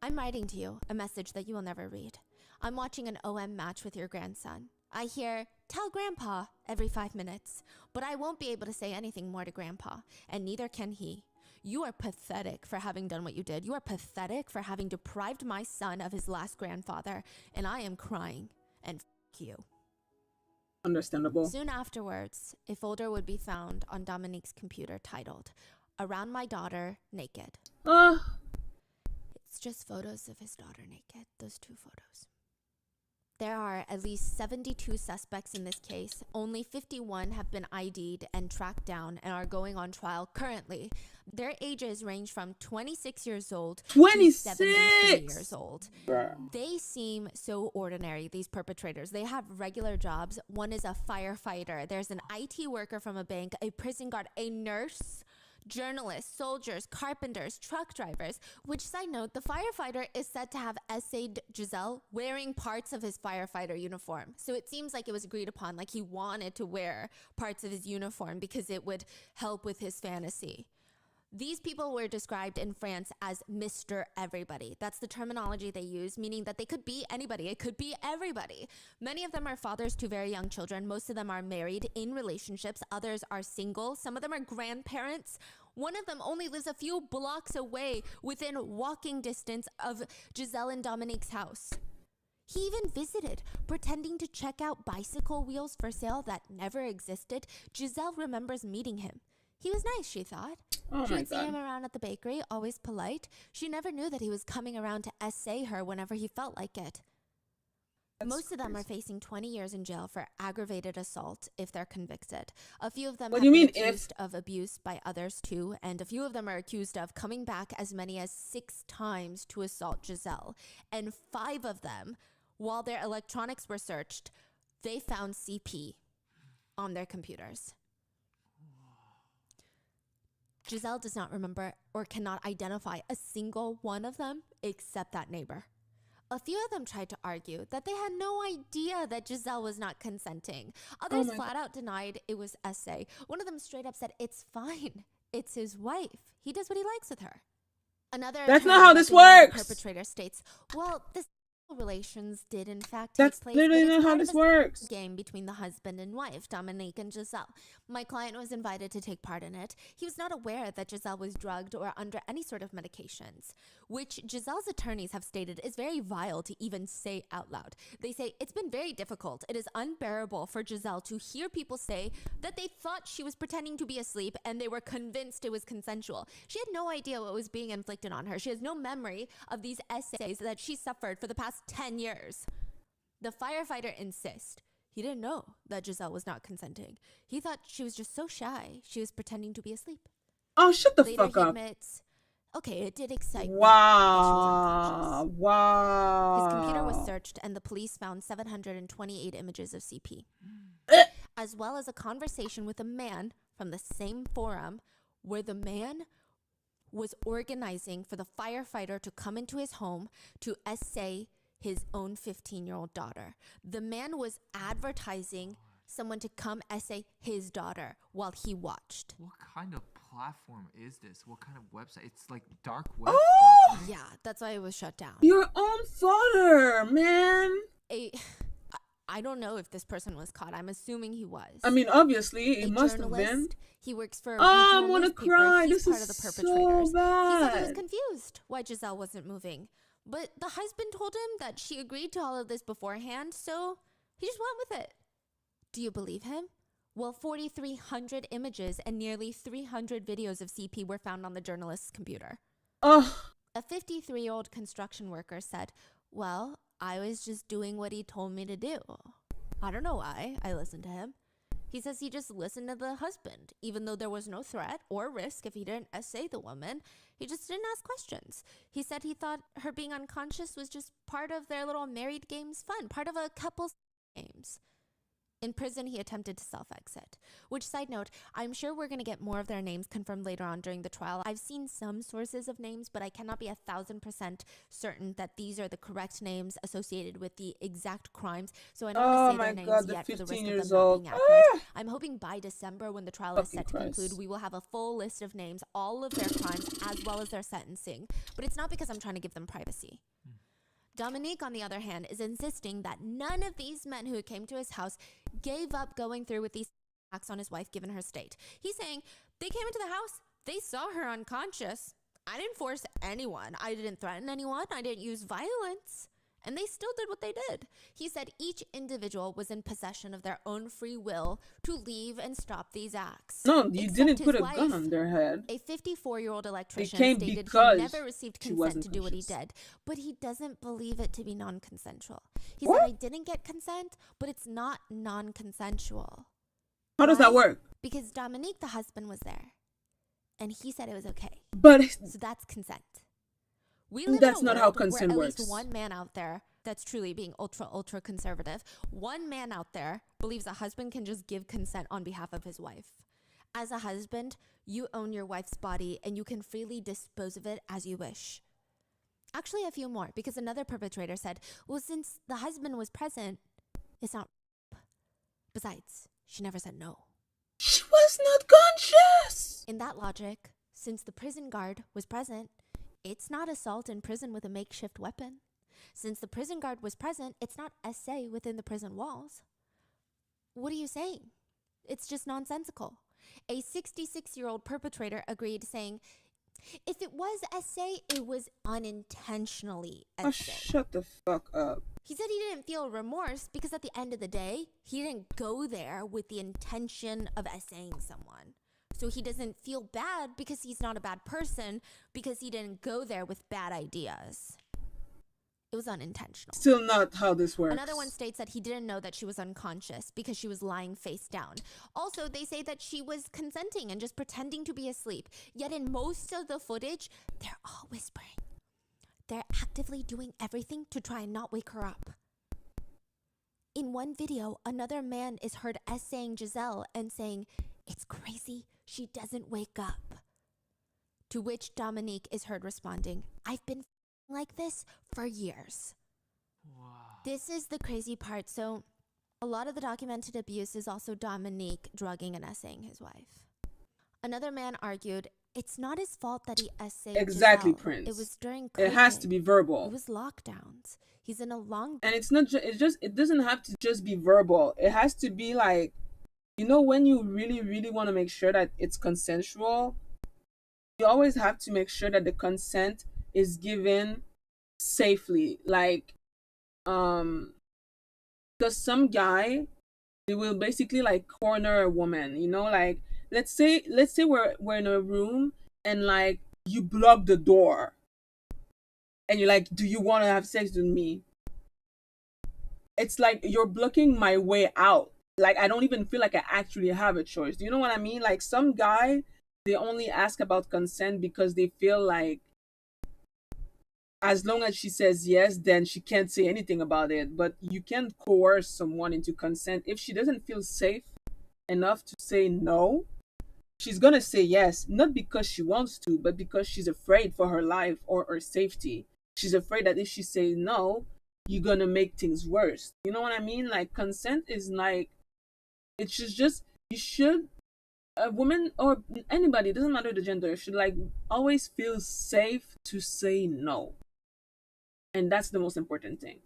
I'm writing to you a message that you will never read. I'm watching an OM match with your grandson. I hear, tell Grandpa every 5 minutes, but I won't be able to say anything more to Grandpa, and neither can he. You are pathetic for having done what you did. You are pathetic for having deprived my son of his last grandfather, and I am crying, and you. Understandable. Soon afterwards, a folder would be found on Dominique's computer titled, Around My Daughter, Naked. It's just photos of his daughter naked, those two photos. There are at least 72 suspects in this case. Only 51 have been ID'd and tracked down and are going on trial currently. Their ages range from 26 years old to 73 years old. Bruh. They seem so ordinary, these perpetrators. They have regular jobs. One is a firefighter. There's an IT worker from a bank, a prison guard, a nurse, journalists, soldiers, carpenters, truck drivers, which, side note, the firefighter is said to have essayed Giselle wearing parts of his firefighter uniform. So it seems like it was agreed upon, like he wanted to wear parts of his uniform because it would help with his fantasy. These people were described in France as Mr. Everybody. That's the terminology they use, meaning that they could be anybody. It could be everybody. Many of them are fathers to very young children. Most of them are married in relationships. Others are single. Some of them are grandparents. One of them only lives a few blocks away within walking distance of Giselle and Dominique's house. He even visited, pretending to check out bicycle wheels for sale that never existed. Giselle remembers meeting him. He was nice, she thought. Oh She my would see God. him around at the bakery, always polite. She never knew that he was coming around to essay her whenever he felt like it. Most of them are facing 20 years in jail for aggravated assault if they're convicted. A few of them What have do you been mean, if? accused of abuse by others too, and a few of them are accused of coming back as many as 6 times to assault Giselle. And 5 of them, while their electronics were searched, they found CP on their computers. Giselle does not remember or cannot identify a single one of them except that neighbor. A few of them tried to argue that they had no idea that Giselle was not consenting. Others flat out denied it was essay. One of them straight up said, it's fine. It's his wife. He does what he likes with her. Another That's attorney not how this representing the works. perpetrator states, well, this relations did in fact That's take place, literally but it's not how part of this a works. game between the husband and wife, Dominique and Giselle. My client was invited to take part in it. He was not aware that Giselle was drugged or under any sort of medications, which Giselle's attorneys have stated is very vile to even say out loud. They say it's been very difficult. It is unbearable for Giselle to hear people say that they thought she was pretending to be asleep and they were convinced it was consensual. She had no idea what was being inflicted on her. She has no memory of these essays that she suffered for the past 10 years. The firefighter insists he didn't know that Giselle was not consenting. He thought she was just so shy, she was pretending to be asleep. Oh, shut the Later, fuck he up. admits, okay, it did excite me that she was unconscious. Wow. His computer was searched and the police found 728 images of CP, as well as a conversation with a man from the same forum where the man was organizing for the firefighter to come into his home to essay his own 15-year-old daughter. The man was advertising someone to come essay his daughter while he watched. What kind of platform is this? What kind of website? It's like dark web Oh! stuff, right? Yeah, that's why it was shut down. Your own father, man. I don't know if this person was caught. I'm assuming he was. I mean, obviously, it A must have been. journalist. He works for a Oh, regional I'm gonna newspaper. cry. He's This part is of the so perpetrators. He said he was bad. confused why Giselle wasn't moving. But the husband told him that she agreed to all of this beforehand, so he just went with it. Do you believe him? Well, 4,300 images and nearly 300 videos of CP were found on the journalist's computer. Oh, A 53-year-old construction worker said, well, I was just doing what he told me to do. I don't know why I listened to him. He says he just listened to the husband, even though there was no threat or risk if he didn't essay the woman. He just didn't ask questions. He said he thought her being unconscious was just part of their little married games fun, part of a couple's games. In prison, he attempted to self-exit. Which, side note, I'm sure we're going to get more of their names confirmed later on during the trial. I've seen some sources of names, but I cannot be 1,000% certain that these are the correct names associated with the exact crimes. So I don't want to say my their God, names the yet for the 15 risk of years them not old. being accurate. Ah! I'm hoping by December, when the trial is Fucking set to conclude, Christ. we will have a full list of names, all of their crimes, as well as their sentencing. But it's not because I'm trying to give them privacy. Dominique, on the other hand, is insisting that none of these men who came to his house gave up going through with these attacks on his wife given her state. He's saying they came into the house, they saw her unconscious. I didn't force anyone. I didn't threaten anyone. I didn't use violence. And they still did what they did. He said each individual was in possession of their own free will to leave and stop these acts. No, you Except didn't his put a wife, gun on their head. a 54-year-old electrician came stated he because never received she consent wasn't to do what he conscious. did, but he doesn't believe it to be non-consensual. He What? said, I didn't get consent, but it's not non-consensual. How does that Why? work? Because Dominique, the husband, was there, and he said it was okay. But So that's consent. We live that's in a not how world consent where at works. least one man out there that's truly being ultra conservative, one man out there believes a husband can just give consent on behalf of his wife. As a husband, you own your wife's body and you can freely dispose of it as you wish. Actually, a few more, because another perpetrator said, well, since the husband was present, it's not. Besides, she never said no. She was not conscious. In that logic, since the prison guard was present, it's not assault in prison with a makeshift weapon. Since the prison guard was present, it's not essay within the prison walls. What are you saying? It's just nonsensical. A 66-year-old perpetrator agreed, saying, if it was essay, it was unintentionally essay. Oh, shut the fuck up. He said he didn't feel remorse because at the end of the day, he didn't go there with the intention of essaying someone. So he doesn't feel bad because he's not a bad person, because he didn't go there with bad ideas. It was unintentional. Still not how this works. Another one states that he didn't know that she was unconscious because she was lying face down. Also, they say that she was consenting and just pretending to be asleep. Yet in most of the footage, they're all whispering. They're actively doing everything to try and not wake her up. In one video, another man is heard essaying Giselle and saying, it's crazy, she doesn't wake up. To which Dominique is heard responding, I've been like this for years. Wow. This is the crazy part. So a lot of the documented abuse is also Dominique drugging and essaying his wife. Another man argued it's not his fault that he essayed Exactly, Giselle. Prince. It was during COVID. It has to be verbal. It was lockdowns. He's in a long... And it's not it doesn't have to just be verbal. It has to be like, you know, when you really, really want to make sure that it's consensual, you always have to make sure that the consent is given safely. Like, because some guy, they will basically like corner a woman, you know, like let's say we're in a room and like you block the door and you're like, do you want to have sex with me? It's like you're blocking my way out. Like I don't even feel like I actually have a choice. Do you know what I mean? Like some guy, they only ask about consent because they feel like as long as she says yes, then she can't say anything about it. But you can't coerce someone into consent. If she doesn't feel safe enough to say no, she's gonna say yes, not because she wants to, but because she's afraid for her life or her safety. She's afraid that if she says no, you're gonna make things worse. You know what I mean? Like consent is like, it's just you should, a woman or anybody, doesn't matter the gender, should like always feel safe to say no. And that's the most important thing.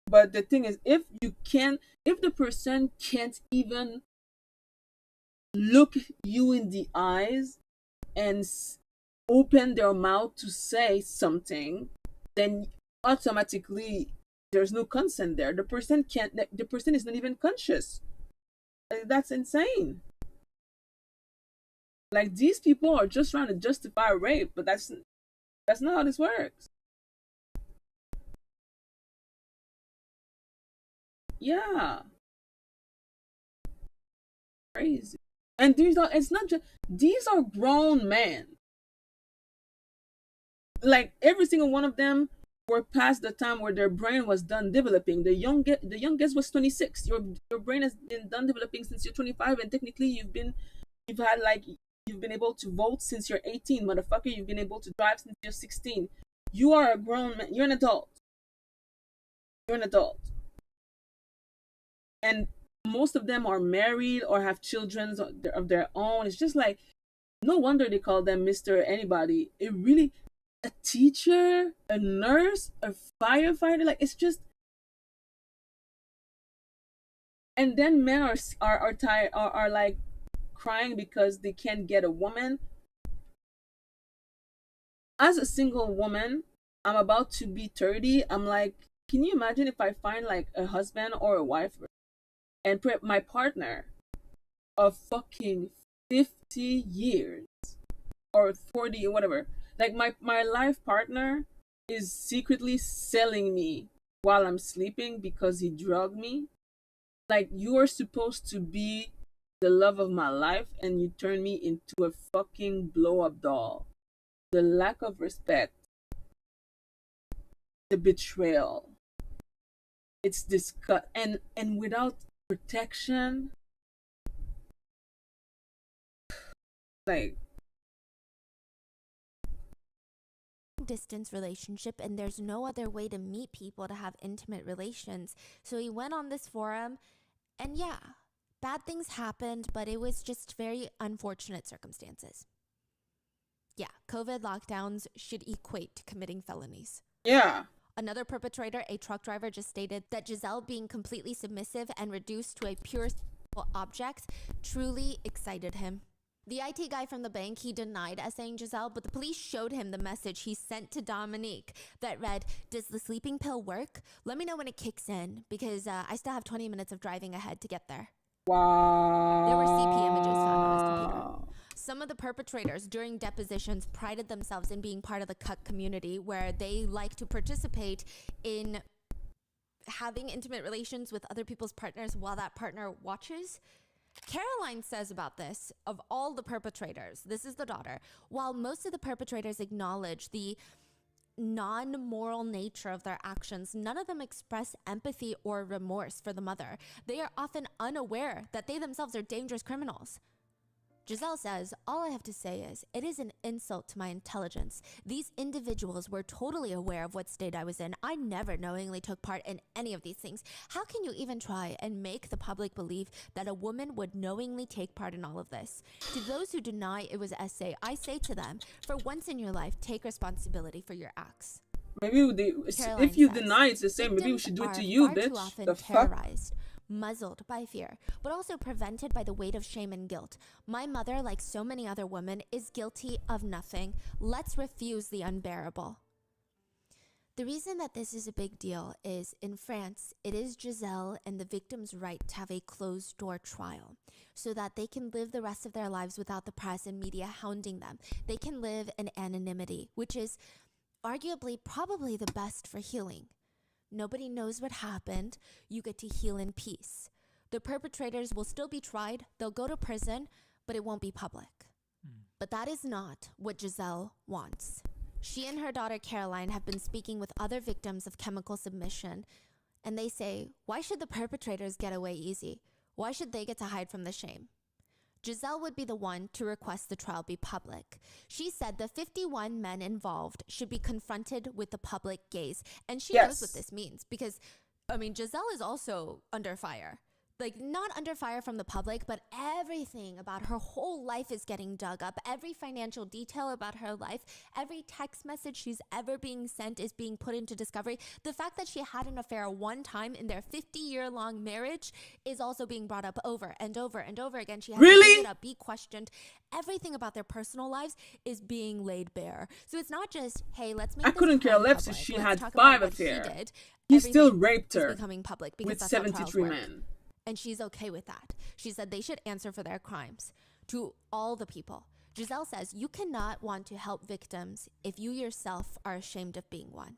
But the thing is, if the person can't even look you in the eyes and open their mouth to say something, then automatically there's no consent there. The person can't, the person is not even conscious. That's insane. Like these people are just trying to justify rape, but that's not how this works. Yeah. Crazy. And it's not just, these are grown men. Like every single one of them were past the time where their brain was done developing. The youngest was 26. Your brain has been done developing since you're 25, and technically you've had like, you've been able to vote since you're 18, motherfucker. You've been able to drive since you're 16. You are a grown man. You're an adult. You're an adult. And most of them are married or have children of their own. It's just like, no wonder they call them Mr. Anybody. It really, a teacher, a nurse, a firefighter, like it's just. And then men are tired, are like crying because they can't get a woman. As a single woman, I'm about to be 30. I'm like, can you imagine if I find like a husband or a wife and my partner of fucking 50 years or 40 or whatever, like my life partner is secretly selling me while I'm sleeping because he drugged me. Like, you are supposed to be the love of my life and you turn me into a fucking blow up doll. The lack of respect, the betrayal, it's disgust, and without protection, like, distance relationship, and there's no other way to meet people to have intimate relations. So he went on this forum, and yeah, bad things happened, but it was just very unfortunate circumstances. Yeah, COVID lockdowns should equate to committing felonies. yeah. Another perpetrator, a truck driver, just stated that Giselle being completely submissive and reduced to a pure object truly excited him. The IT guy from the bank, he denied essaying Giselle, but the police showed him the message he sent to Dominique that read, "Does the sleeping pill work? Let me know when it kicks in, because I still have 20 minutes of driving ahead to get there." Wow. There were CP images found on his computer. Some of the perpetrators during depositions prided themselves in being part of the cuck community, where they like to participate in having intimate relations with other people's partners while that partner watches. Caroline says about this, of all the perpetrators, this is the daughter, while most of the perpetrators acknowledge the non-moral nature of their actions, none of them express empathy or remorse for the mother. They are often unaware that they themselves are dangerous criminals. Giselle says, all I have to say is, it is an insult to my intelligence. These individuals were totally aware of what state I was in. I never knowingly took part in any of these things. How can you even try and make the public believe that a woman would knowingly take part in all of this? To those who deny it was SA, I say to them, for once in your life, take responsibility for your acts. Maybe if you deny it's the same, maybe we should do it to you, bitch. Too often The terrorized, muzzled by fear, but also prevented by the weight of shame and guilt. My mother, like so many other women, is guilty of nothing. Let's refuse the unbearable. The reason that this is a big deal is in France, it is Giselle and the victim's right to have a closed-door trial so that they can live the rest of their lives without the press and media hounding them. They can live in anonymity, which is arguably probably the best for healing. Nobody knows what happened. You get to heal in peace. The perpetrators will still be tried. They'll go to prison, but it won't be public. But that is not what Giselle wants. She and her daughter Caroline have been speaking with other victims of chemical submission, and they say, why should the perpetrators get away easy? Why should they get to hide from the shame? Giselle would be the one to request the trial be public. She said the 51 men involved should be confronted with the public gaze. And she knows what this means because, I mean, Giselle is also under fire. Like, not under fire from the public, but everything about her whole life is getting dug up. Every financial detail about her life, every text message she's ever being sent is being put into discovery. The fact that she had an affair one time in their 50-year-long marriage is also being brought up over and over and over again. She has to bring it up, be questioned. Everything about their personal lives is being laid bare. So it's not just, hey, let's make I couldn't care less if she had 5 affairs. He still raped her with 73 men. And she's okay with that. She said they should answer for their crimes to all the people. Giselle says you cannot want to help victims if you yourself are ashamed of being one.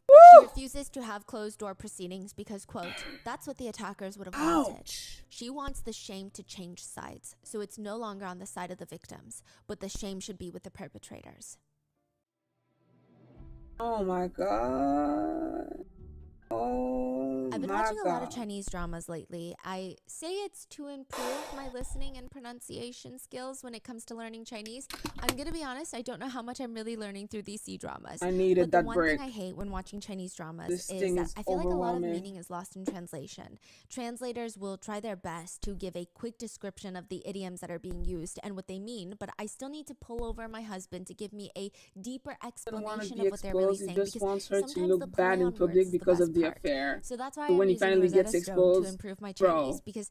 Woo! She refuses to have closed-door proceedings because, quote, that's what the attackers would have wanted. She wants the shame to change sides, so it's no longer on the side of the victims, but the shame should be with the perpetrators. Oh my God. I've been watching a lot of Chinese dramas lately. I say it's to improve my listening and pronunciation skills when it comes to learning Chinese. I'm going to be honest, I don't know how much I'm really learning through these C-dramas. I needed that break. But the one thing I hate when watching Chinese dramas is that I feel like a lot of meaning is lost in translation. Translators will try their best to give a quick description of the idioms that are being used and what they mean, but I still need to pull over my husband to give me a deeper explanation of what they're really saying. He just wants her to look bad in public because of the affair. So that's why when I'm he using finally Rosetta gets Stone exposed, to improve my Chinese because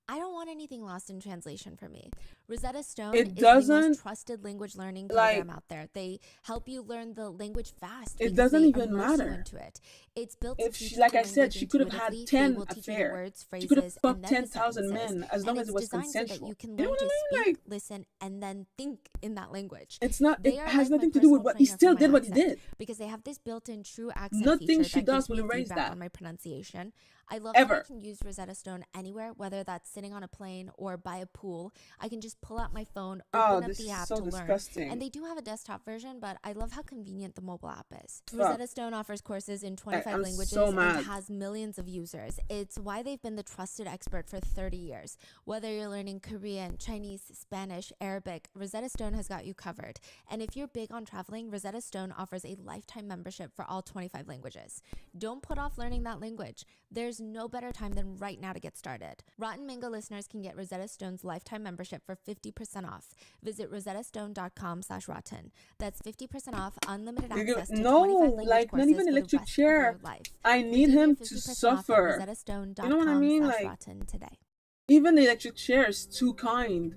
I don't want anything lost in translation for me. Rosetta Stone is the most trusted language learning program out there. They help you learn the language fast. It doesn't even matter. Into it. It's built if she, like I said, she could have had 10 affairs. She could have fucked 10,000 men as long as it was consensual. So you can learn to speak, listen, and then think in that language. It's not. It has nothing to do with what he still did. What he did because they have this built-in true accent. Nothing she that does will erase that. On my pronunciation. I love that I can use Rosetta Stone anywhere, whether that's sitting on a plane or by a pool. I can just pull out my phone, open up the app to learn. And they do have a desktop version, but I love how convenient the mobile app is. Rosetta Stone offers courses in 25 languages and has millions of users. It's why they've been the trusted expert for 30 years. Whether you're learning Korean, Chinese, Spanish, Arabic, Rosetta Stone has got you covered. And if you're big on traveling, Rosetta Stone offers a lifetime membership for all 25 languages. Don't put off learning that language. There's no better time than right now to get started. Rotten Mango listeners can get Rosetta Stone's lifetime membership for 50% off. Visit rosettastone.com/rotten. That's 50% off unlimited access to 25 language courses not even electric chair. I need him to suffer. You know what I mean? Like, today. Even the electric chair is too kind.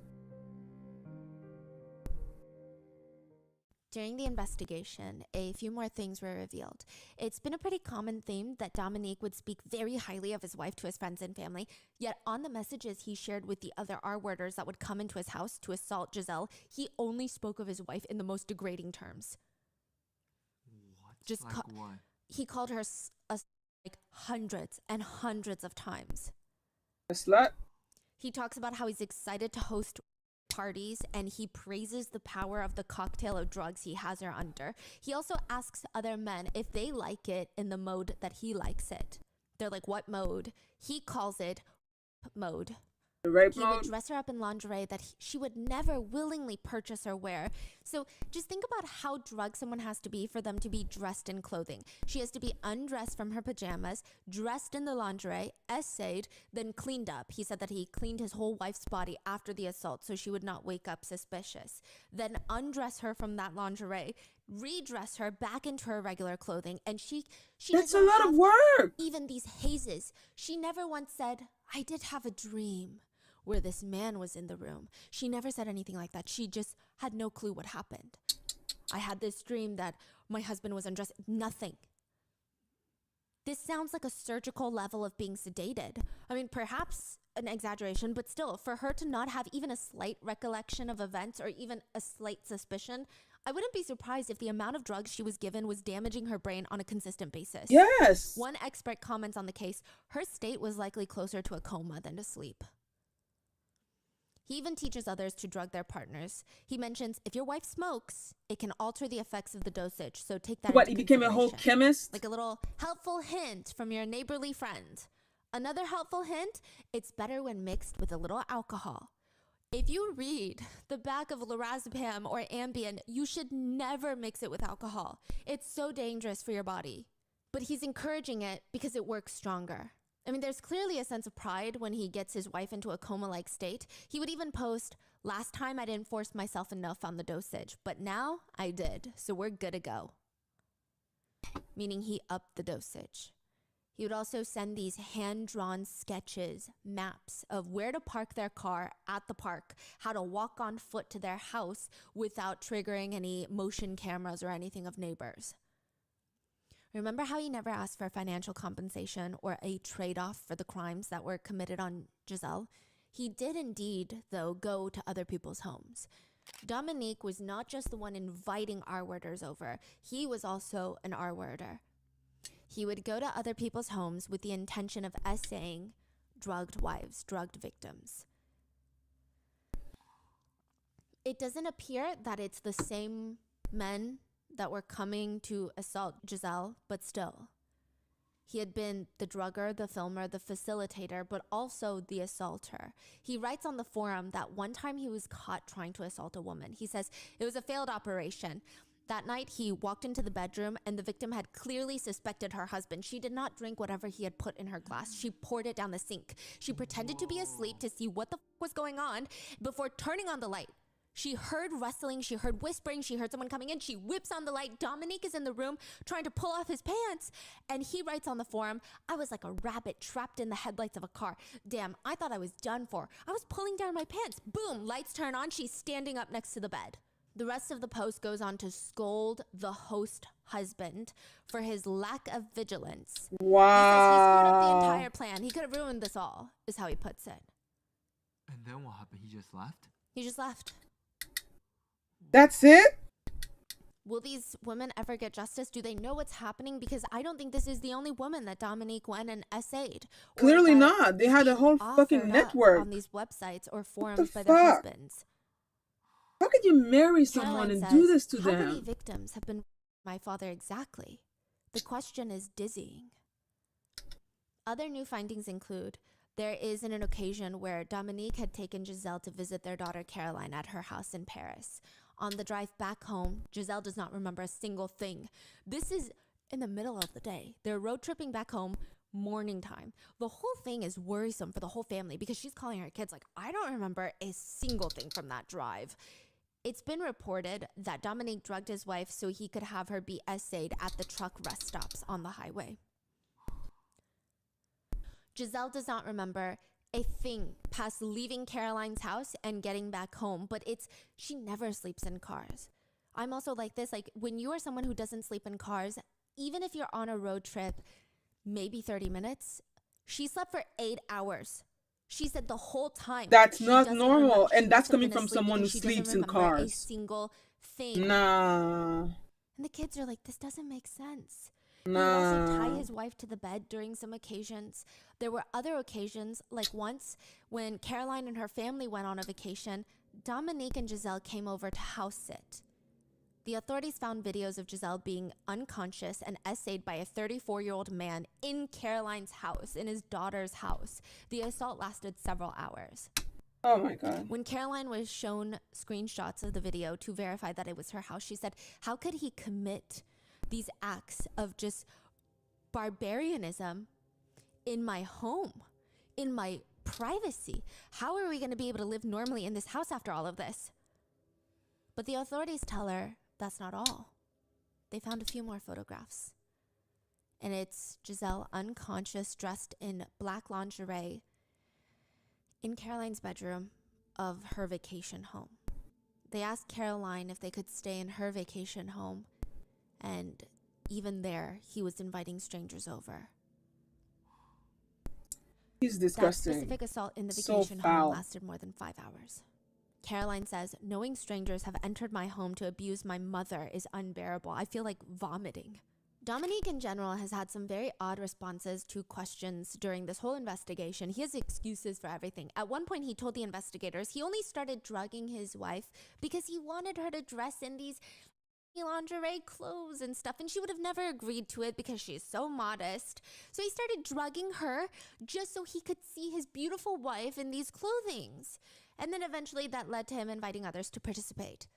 During the investigation, a few more things were revealed. It's been a pretty common theme that Dominique would speak very highly of his wife to his friends and family, yet on the messages he shared with the other R-worders that would come into his house to assault Giselle, he only spoke of his wife in the most degrading terms. What? He called her like hundreds and hundreds of times. A slut? He talks about how he's excited to host parties and he praises the power of the cocktail of drugs he has her under. He also asks other men if they like it in the mode that he likes it. They're like, what mode? He calls it mode. The rape He would mode. dress her up in lingerie that she would never willingly purchase or wear. So just think about how drugged someone has to be for them to be dressed in clothing. She has to be undressed from her pajamas, dressed in the lingerie, essayed, then cleaned up. He said that he cleaned his whole wife's body after the assault so she would not wake up suspicious. Then undress her from that lingerie, redress her back into her regular clothing, and she That's does a not lot of have work. even these hazes. She never once said, "I did have a dream where this man was in the room." She never said anything like that. She just had no clue what happened. "I had this dream that my husband was undressed." Nothing. This sounds like a surgical level of being sedated. I mean, perhaps an exaggeration, but still, for her to not have even a slight recollection of events or even a slight suspicion, I wouldn't be surprised if the amount of drugs she was given was damaging her brain on a consistent basis. Yes. One expert comments on the case, her state was likely closer to a coma than to sleep. He even teaches others to drug their partners. He mentions, if your wife smokes, it can alter the effects of the dosage, so take that What, into he became a whole consideration. chemist? Like a little helpful hint from your neighborly friend. Another helpful hint, it's better when mixed with a little alcohol. If you read the back of lorazepam or Ambien, you should never mix it with alcohol. It's so dangerous for your body. But he's encouraging it because it works stronger. I mean, there's clearly a sense of pride when he gets his wife into a coma-like state. He would even post, "Last time I didn't force myself enough on the dosage, but now I did, so we're good to go." Meaning he upped the dosage. He would also send these hand-drawn sketches, maps of where to park their car at the park, how to walk on foot to their house without triggering any motion cameras or anything of neighbors. Remember how he never asked for financial compensation or a trade-off for the crimes that were committed on Giselle? He did indeed, though, go to other people's homes. Dominique was not just the one inviting R-worders over. He was also an R-worder. He would go to other people's homes with the intention of essaying drugged wives, drugged victims. It doesn't appear that it's the same men that were coming to assault Giselle, but still. He had been the drugger, the filmer, the facilitator, but also the assaulter. He writes on the forum that one time he was caught trying to assault a woman. He says it was a failed operation. That night, he walked into the bedroom and the victim had clearly suspected her husband. She did not drink whatever he had put in her glass. She poured it down the sink. She pretended to be asleep to see what the was going on before turning on the light. She heard rustling, she heard whispering, she heard someone coming in. She whips on the light. Dominique is in the room trying to pull off his pants. And he writes on the forum, "I was like a rabbit trapped in the headlights of a car. Damn, I thought I was done for. I was pulling down my pants. Boom, lights turn on. She's standing up next to the bed." The rest of the post goes on to scold the host husband for his lack of vigilance. Wow. He says he screwed up the entire plan. He could have ruined this all, is how he puts it. And then what happened? He just left? He just left. That's it? Will these women ever get justice? Do they know what's happening? Because I don't think this is the only woman that Dominique went and essayed. or Clearly that not. They had a whole offered fucking up network. on these websites or forums by their fuck? husbands. How could you marry someone Caroline and do says, this to how many them? victims have been my father exactly? The question is dizzying. Other new findings include there is an occasion where Dominique had taken Giselle to visit their daughter Caroline at her house in Paris. On the drive back home, Giselle does not remember a single thing. This is in the middle of the day. They're road tripping back home, morning time. The whole thing is worrisome for the whole family because she's calling her kids like, "I don't remember a single thing from that drive." It's been reported that Dominique drugged his wife so he could have her be essayed at the truck rest stops on the highway. Giselle does not remember a thing past leaving Caroline's house and getting back home, but she never sleeps in cars. I'm also like this, like when you are someone who doesn't sleep in cars, even if you're on a road trip, maybe 30 minutes, she slept for 8 hours. She said the whole time. That's she not doesn't normal, remember. She and that's must have coming been from asleep someone who because she doesn't sleeps in remember a cars. single thing. Nah. And the kids are like, this doesn't make sense. He would also tie his wife to the bed during some occasions. There were other occasions, like once when Caroline and her family went on a vacation, Dominique and Giselle came over to house sit. The authorities found videos of Giselle being unconscious and essayed by a 34-year-old man in Caroline's house, in his daughter's house. The assault lasted several hours. Oh my God. When Caroline was shown screenshots of the video to verify that it was her house, she said, how could he commit these acts of just barbarianism in my home, in my privacy? How are we going to be able to live normally in this house after all of this? But the authorities tell her that's not all. They found a few more photographs. And it's Giselle unconscious, dressed in black lingerie in Caroline's bedroom of her vacation home. They asked Caroline if they could stay in her vacation home, and even there, he was inviting strangers over. He's disgusting. That specific assault in the So vacation foul. home lasted more than 5 hours. Caroline says, knowing strangers have entered my home to abuse my mother is unbearable. I feel like vomiting. Dominique in general has had some very odd responses to questions during this whole investigation. He has excuses for everything. At one point, he told the investigators he only started drugging his wife because he wanted her to dress in these lingerie clothes and stuff, and she would have never agreed to it because she's so modest. So he started drugging her just so he could see his beautiful wife in these clothings. And then eventually that led to him inviting others to participate.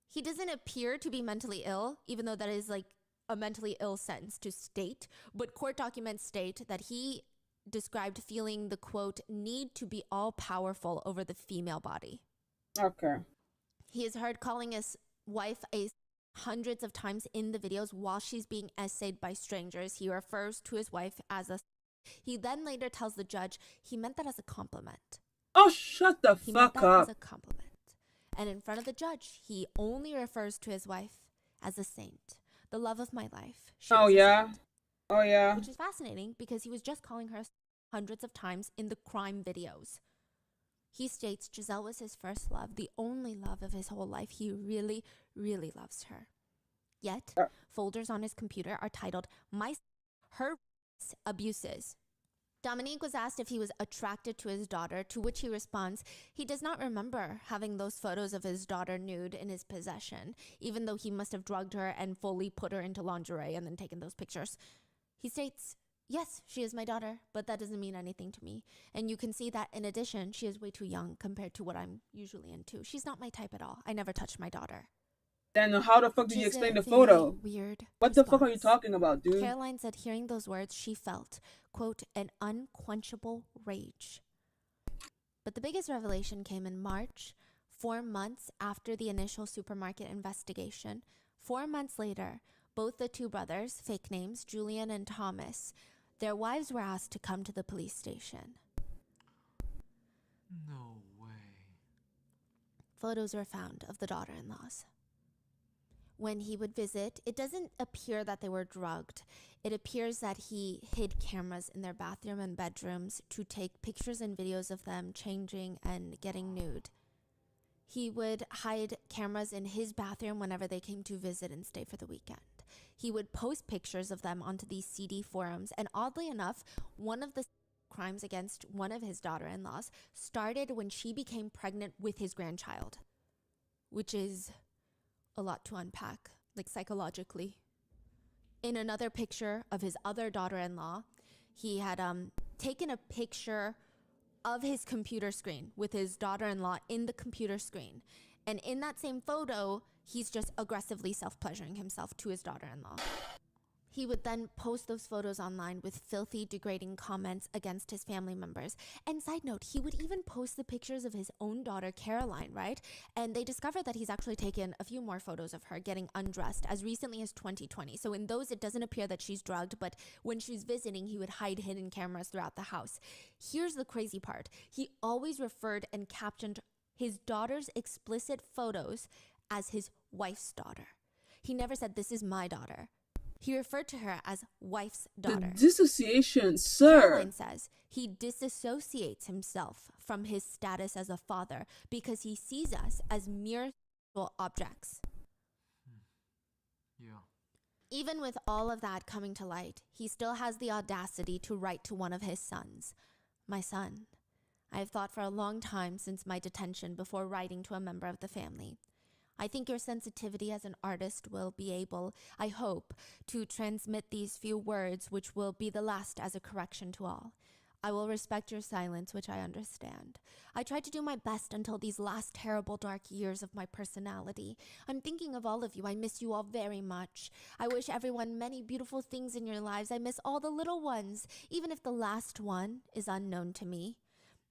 He doesn't appear to be mentally ill, even though that is like a mentally ill sentence to state, but court documents state that he described feeling the, quote, need to be all powerful over the female body. Okay. He is heard calling his wife hundreds of times in the videos while she's being essayed by strangers. He refers to his wife as a... He then later tells the judge he meant that as a compliment. Oh, shut the He meant fuck that up. as a compliment. And in front of the judge, he only refers to his wife as a saint. The love of my life. She Oh, was a yeah? saint. Oh, yeah? Which is fascinating because he was just calling her hundreds of times in the crime videos. He states Giselle was his first love, the only love of his whole life. He really, really loves her. Yet, folders on his computer are titled, Her Abuses. Dominique was asked if he was attracted to his daughter, to which he responds, he does not remember having those photos of his daughter nude in his possession, even though he must have drugged her and fully put her into lingerie and then taken those pictures. He states, yes, she is my daughter, but that doesn't mean anything to me. And you can see that in addition, she is way too young compared to what I'm usually into. She's not my type at all. I never touched my daughter. Then how the fuck did Which you is explain a the photo? very weird What the fuck are you response. talking about, dude? Caroline said hearing those words, she felt, quote, an unquenchable rage. But the biggest revelation came in March, 4 months after the initial supermarket investigation. 4 months later, both the two brothers, fake names, Julian and Thomas, their wives were asked to come to the police station. No way. Photos were found of the daughter-in-laws. When he would visit, it doesn't appear that they were drugged. It appears that he hid cameras in their bathroom and bedrooms to take pictures and videos of them changing and getting nude. He would hide cameras in his bathroom whenever they came to visit and stay for the weekend. He would post pictures of them onto these CD forums, and oddly enough, one of the crimes against one of his daughter-in-laws started when she became pregnant with his grandchild, which is a lot to unpack, like psychologically. In another picture of his other daughter-in-law, he had taken a picture of his computer screen with his daughter-in-law in the computer screen. And in that same photo, he's just aggressively self-pleasuring himself to his daughter-in-law. He would then post those photos online with filthy, degrading comments against his family members. And side note, he would even post the pictures of his own daughter, Caroline, right? And they discovered that he's actually taken a few more photos of her getting undressed as recently as 2020. So in those, it doesn't appear that she's drugged, but when she's visiting, he would hide hidden cameras throughout the house. Here's the crazy part. He always referred and captioned his daughter's explicit photos as his wife's daughter. He never said, this is my daughter. He referred to her as wife's daughter. The dissociation, sir. Caroline says he disassociates himself from his status as a father because he sees us as mere sexual objects. Yeah. Even with all of that coming to light, he still has the audacity to write to one of his sons, my son, I have thought for a long time since my detention before writing to a member of the family. I think your sensitivity as an artist will be able, I hope, to transmit these few words, which will be the last as a correction to all. I will respect your silence, which I understand. I tried to do my best until these last terrible dark years of my personality. I'm thinking of all of you. I miss you all very much. I wish everyone many beautiful things in your lives. I miss all the little ones, even if the last one is unknown to me.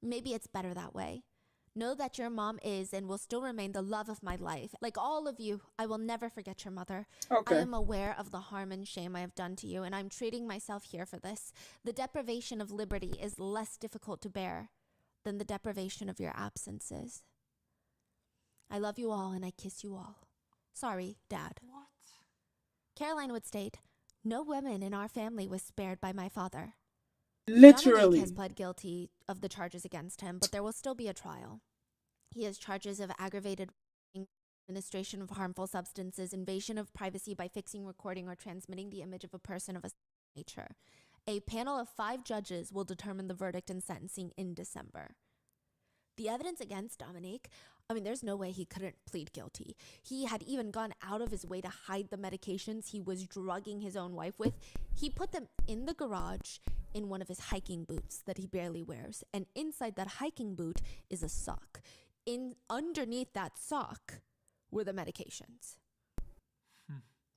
Maybe it's better that way. Know that your mom is and will still remain the love of my life. Like all of you, I will never forget your mother. I Okay. am aware of the harm and shame I have done to you, and I'm treating myself here for this. The deprivation of liberty is less difficult to bear than the deprivation of your absences. I love you all, and I kiss you all. Sorry, Dad. What? Caroline would state, no woman in our family was spared by my father. Dominique Literally. has pled guilty of the charges against him, but there will still be a trial. He has charges of aggravated administration of harmful substances, invasion of privacy by fixing, recording, or transmitting the image of a person of a nature. A panel of 5 judges will determine the verdict and sentencing in December. The evidence against Dominique, there's no way he couldn't plead guilty. He had even gone out of his way to hide the medications he was drugging his own wife with. He put them in the garage in one of his hiking boots that he barely wears. And inside that hiking boot is a sock. Underneath that sock were the medications.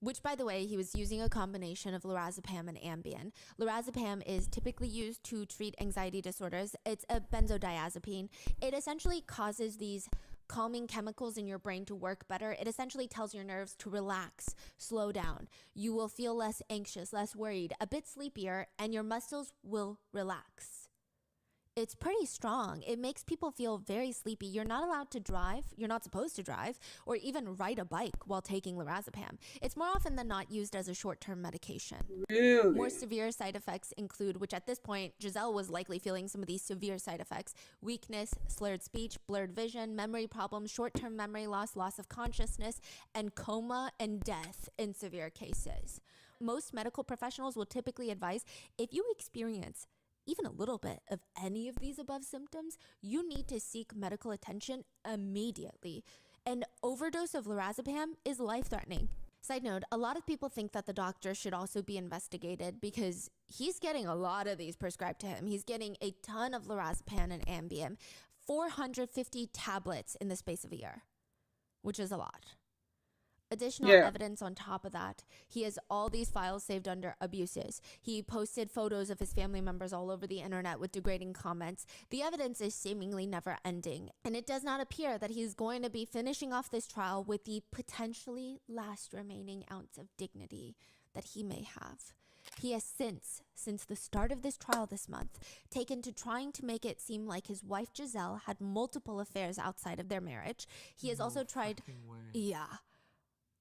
Which, by the way, he was using a combination of lorazepam and Ambien. Lorazepam is typically used to treat anxiety disorders. It's a benzodiazepine. It essentially causes these calming chemicals in your brain to work better. It essentially tells your nerves to relax, slow down. You will feel less anxious, less worried, a bit sleepier, and your muscles will relax. It's pretty strong. It makes people feel very sleepy. You're not allowed to drive. You're not supposed to drive or even ride a bike while taking lorazepam. It's more often than not used as a short-term medication. Really? More severe side effects include, which at this point, Giselle was likely feeling some of these severe side effects: weakness, slurred speech, blurred vision, memory problems, short-term memory loss, loss of consciousness, and coma and death in severe cases. Most medical professionals will typically advise, if you experience even a little bit of any of these above symptoms, you need to seek medical attention immediately. An overdose of lorazepam is life-threatening. Side note, a lot of people think that the doctor should also be investigated because he's getting a lot of these prescribed to him. He's getting a ton of lorazepam and Ambien, 450 tablets in the space of a year, which is a lot. Additional evidence on top of that, he has all these files saved under abuses. He posted photos of his family members all over the internet with degrading comments. The evidence is seemingly never ending, and it does not appear that he's going to be finishing off this trial with the potentially last remaining ounce of dignity that he may have. He has since the start of this trial this month, taken to trying to make it seem like his wife Giselle had multiple affairs outside of their marriage. He has also tried,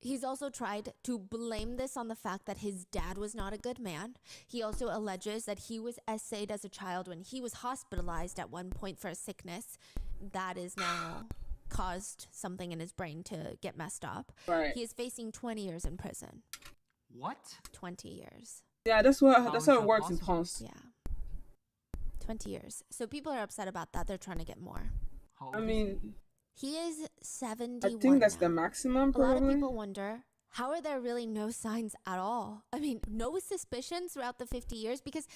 He's also tried to blame this on the fact that his dad was not a good man. He also alleges that he was essayed as a child when he was hospitalized at one point for a sickness that is now caused something in his brain to get messed up. Right. He is facing 20 years in prison. What? 20 years. Yeah, that's how it works in France. Yeah. 20 years. So people are upset about that. They're trying to get more. How old I is mean, He is 71 I think that's now. the maximum, A lot of probably. people wonder, how are there really no signs at all? No suspicions throughout the 50 years? Because,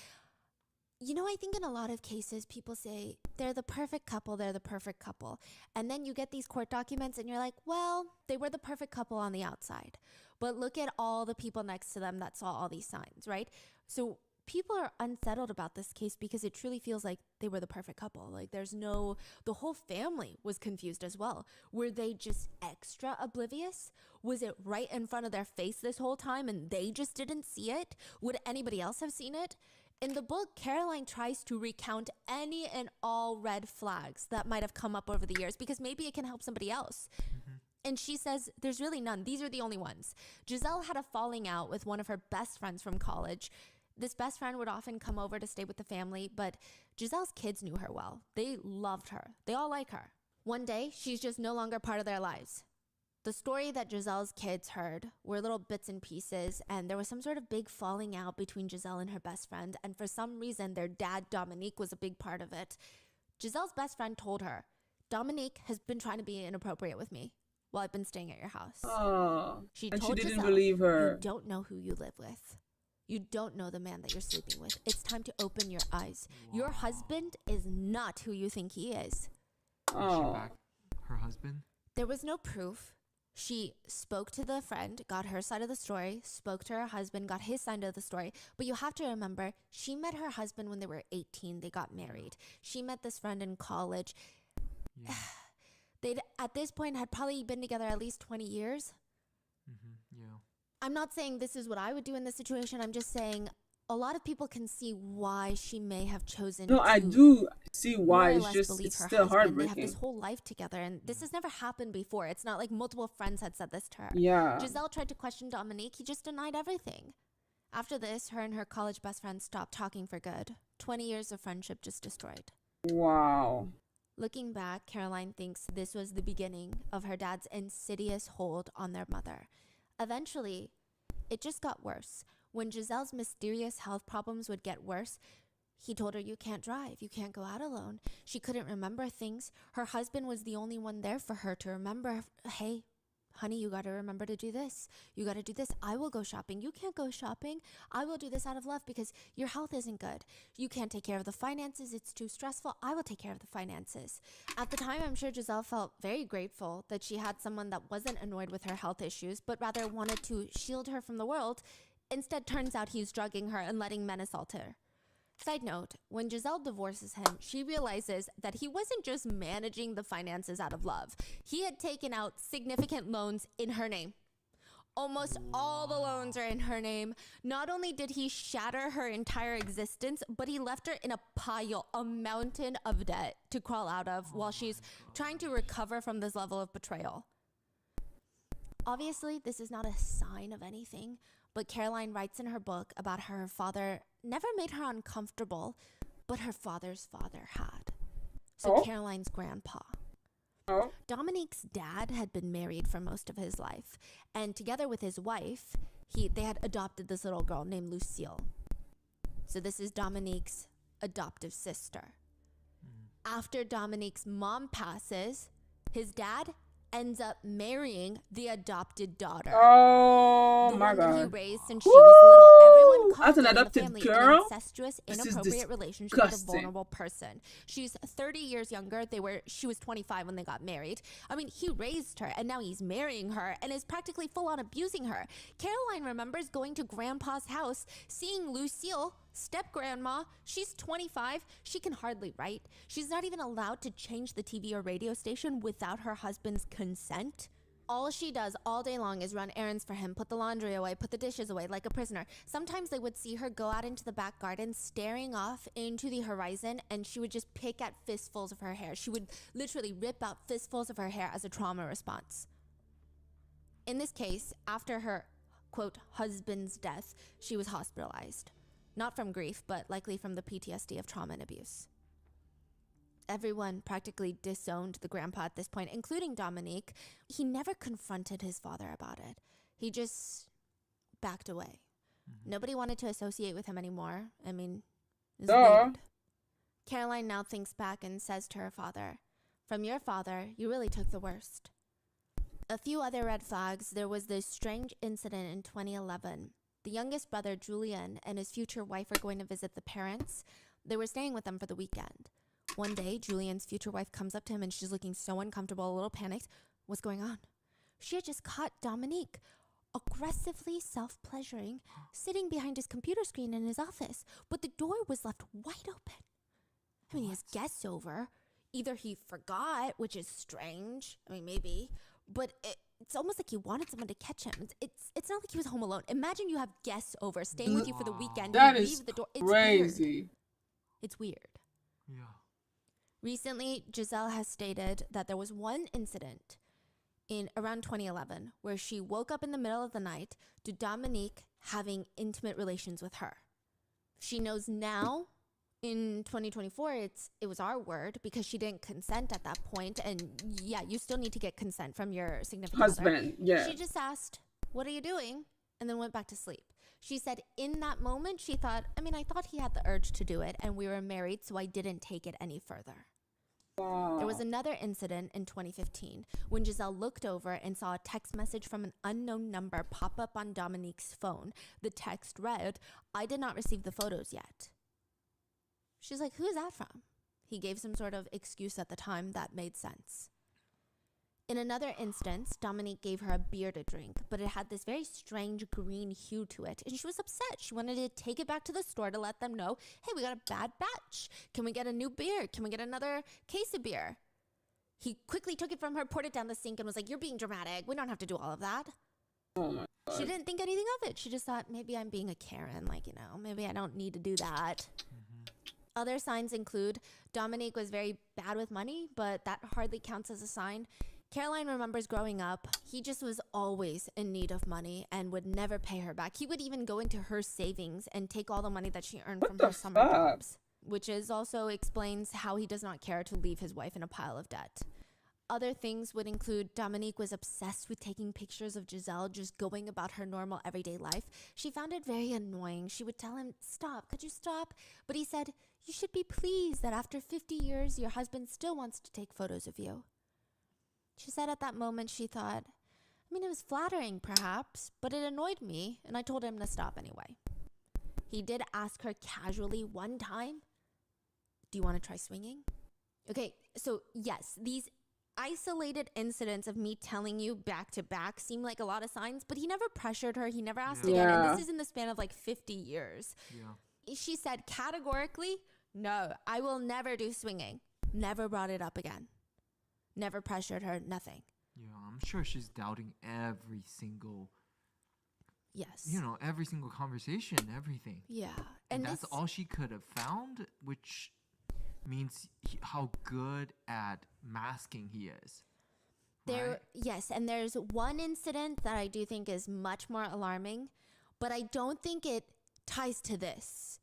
I think in a lot of cases, people say, they're the perfect couple, they're the perfect couple. And then you get these court documents and you're like, well, they were the perfect couple on the outside. But look at all the people next to them that saw all these signs, right? So people are unsettled about this case because it truly feels like they were the perfect couple. Like the whole family was confused as well. Were they just extra oblivious? Was it right in front of their face this whole time and they just didn't see it? Would anybody else have seen it? In the book, Caroline tries to recount any and all red flags that might have come up over the years because maybe it can help somebody else. And she says, there's really none. These are the only ones. Giselle had a falling out with one of her best friends from college. This best friend would often come over to stay with the family, but Giselle's kids knew her well. They loved her. They all like her. One day, she's just no longer part of their lives. The story that Giselle's kids heard were little bits and pieces, and there was some sort of big falling out between Giselle and her best friend, and for some reason, their dad, Dominique, was a big part of it. Giselle's best friend told her, Dominique has been trying to be inappropriate with me. while I've been staying at your house. Oh. She And told she didn't Giselle, believe her. you don't know who you live with. You don't know the man that you're sleeping with. It's time to open your eyes. Your husband is not who you think he is. Is she Oh. back her husband? There was no proof. She spoke to the friend, got her side of the story, spoke to her husband, got his side of the story. But you have to remember, she met her husband when they were 18. They got married. She met this friend in college. Yeah. They'd, at this point, had probably been together at least 20 years. Yeah. I'm not saying this is what I would do in this situation. I'm just saying a lot of people can see why she may have chosen No, to I do see more why. or It's less just, believe it's her still husband. They have heartbreaking. this whole life together, and this has never happened before. It's not like multiple friends had said this to her. Yeah. Giselle tried to question Dominique. He just denied everything. After this, her and her college best friend stopped talking for good. 20 years of friendship just destroyed. Wow. Looking back, Caroline thinks this was the beginning of her dad's insidious hold on their mother. Eventually, it just got worse. When Giselle's mysterious health problems would get worse, he told her, you can't drive, you can't go out alone. She couldn't remember things. Her husband was the only one there for her to remember, hey, honey, you got to remember to do this. You got to do this. I will go shopping. You can't go shopping. I will do this out of love because your health isn't good. You can't take care of the finances. It's too stressful. I will take care of the finances. At the time, I'm sure Giselle felt very grateful that she had someone that wasn't annoyed with her health issues, but rather wanted to shield her from the world. Instead, turns out he's drugging her and letting men assault her. Side note, when Giselle divorces him, she realizes that he wasn't just managing the finances out of love. He had taken out significant loans in her name. Almost all the loans are in her name. Not only did he shatter her entire existence, but he left her in a pile, a mountain of debt to crawl out of while she's trying to recover from this level of betrayal. Obviously, this is not a sign of anything, but Caroline writes in her book about how her father never made her uncomfortable, but her father's father had. So Caroline's grandpa. Dominique's dad had been married for most of his life, and together with his wife, they had adopted this little girl named Lucille. So this is Dominique's adoptive sister. After Dominique's mom passes, his dad ends up marrying the adopted daughter. Oh the my one that he God. raised since she was little. Everyone As called an it in the adopted family girl? an incestuous, This is inappropriate relationship with a disgusting. vulnerable person. She's 30 years younger. She was 25 when they got married. I mean, he raised her, and now he's marrying her and is practically full on abusing her. Caroline remembers going to Grandpa's house, seeing Lucille, step-grandma. She's 25. She can hardly write. She's not even allowed to change the TV or radio station without her husband's consent. All she does all day long is run errands for him, put the laundry away, put the dishes away like a prisoner. Sometimes they would see her go out into the back garden staring off into the horizon, and she would just pick at fistfuls of her hair. She would literally rip out fistfuls of her hair as a trauma response. In this case, after her, quote, husband's death, she was hospitalized. Not from grief, but likely from the PTSD of trauma and abuse. Everyone practically disowned the grandpa at this point, including Dominique. He never confronted his father about it. He just backed away. Nobody wanted to associate with him anymore. I mean, it's weird. Caroline now thinks back and says to her father, from your father, you really took the worst. A few other red flags. There was this strange incident in 2011. The youngest brother, Julian, and his future wife were going to visit the parents. They were staying with them for the weekend. One day, Julian's future wife comes up to him and she's looking so uncomfortable, a little panicked. What's going on? She had just caught Dominique aggressively self-pleasuring, sitting behind his computer screen in his office, but the door was left wide open. I mean, he has guests over. Either he forgot, which is strange. I mean, maybe. But it's almost like he wanted someone to catch him. It's not like he was home alone. Imagine you have guests over, staying with you for the weekend. That you is leave the door. It's crazy. Weird. It's weird. Yeah. Recently, Giselle has stated that there was one incident in around 2011 where she woke up in the middle of the night to Dominique having intimate relations with her. She knows now in 2024 it was our word because she didn't consent at that point, and yeah, you still need to get consent from your significant husband. other. Yeah. She just asked, "What are you doing?" and then went back to sleep. She said in that moment she thought, I thought he had the urge to do it and we were married, so I didn't take it any further. There was Wow. another incident in 2015 when Giselle looked over and saw a text message from an unknown number pop up on Dominique's phone. The text read, "I did not receive the photos yet." She's like, "Who is that from?" He gave some sort of excuse at the time that made sense. In another instance, Dominique gave her a beer to drink, but it had this very strange green hue to it, and she was upset. She wanted to take it back to the store to let them know, "Hey, we got a bad batch. Can we get a new beer? Can we get another case of beer?" He quickly took it from her, poured it down the sink, and was like, "You're being dramatic. We don't have to do all of that." Oh my God. She didn't think anything of it. She just thought, maybe I'm being a Karen, maybe I don't need to do that. Other signs include Dominique was very bad with money, but that hardly counts as a sign. Caroline remembers growing up, he just was always in need of money and would never pay her back. He would even go into her savings and take all the money that she earned from the her summer fuck? jobs, which is also explains how he does not care to leave his wife in a pile of debt. Other things would include Dominique was obsessed with taking pictures of Giselle just going about her normal everyday life. She found it very annoying. She would tell him, "Stop, could you stop?" But he said, "You should be pleased that after 50 years, your husband still wants to take photos of you." She said at that moment she thought, it was flattering perhaps, but it annoyed me, and I told him to stop anyway. He did ask her casually one time, "Do you want to try swinging?" Okay, so yes, these isolated incidents of me telling you back to back seem like a lot of signs, but he never pressured her. He never asked again. And Yeah. this is in the span of like 50 years. Yeah. She said categorically, "No, I will never do swinging." Never brought it up again. Never pressured her, nothing. Yeah, I'm sure she's doubting every single, Yes. every single conversation, everything. Yeah. And And that's all she could have found, which means how good at masking he is. Right? Yes, and there's one incident that I do think is much more alarming, but I don't think it ties to this.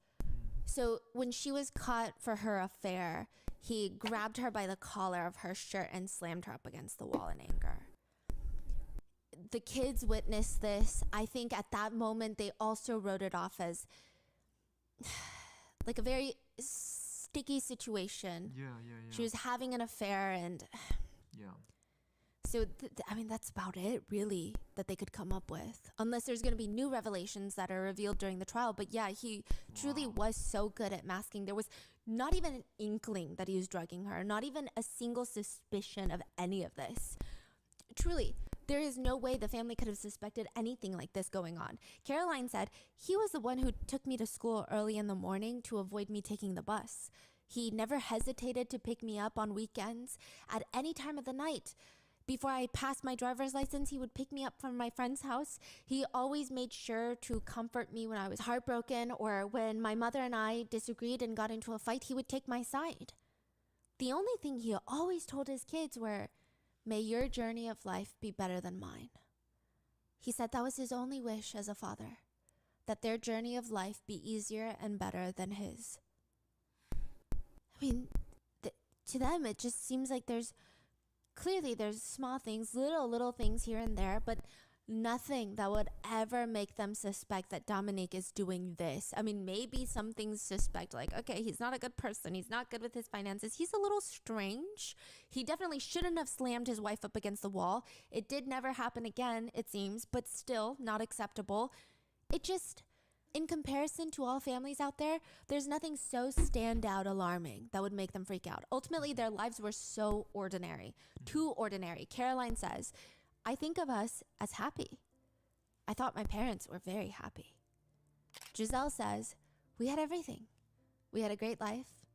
So when she was caught for her affair, he grabbed her by the collar of her shirt and slammed her up against the wall in anger. The kids witnessed this. I think at that moment they also wrote it off as like a very sticky situation. Yeah. She was having an affair, and Yeah. so that's about it really that they could come up with, unless there's going to be new revelations that are revealed during the trial. But yeah, he truly was so good at masking. There was not even an inkling that he was drugging her, not even a single suspicion of any of this. Truly, there is no way the family could have suspected anything like this going on. Caroline said, "He was the one who took me to school early in the morning to avoid me taking the bus. He never hesitated to pick me up on weekends at any time of the night. Before I passed my driver's license, he would pick me up from my friend's house. He always made sure to comfort me when I was heartbroken, or when my mother and I disagreed and got into a fight, he would take my side. The only thing he always told his kids were, 'May your journey of life be better than mine.' He said that was his only wish as a father, that their journey of life be easier and better than his." To them, it just seems like there's small things, little things here and there, but nothing that would ever make them suspect that Dominique is doing this. Maybe some things suspect, like, okay, he's not a good person. He's not good with his finances. He's a little strange. He definitely shouldn't have slammed his wife up against the wall. It did never happen again, it seems, but still not acceptable. It just, in comparison to all families out there, there's nothing so standout alarming that would make them freak out. Ultimately, their lives were so ordinary, too ordinary. Caroline says, "I think of us as happy. I thought my parents were very happy." Giselle says, "We had everything. We had a great life.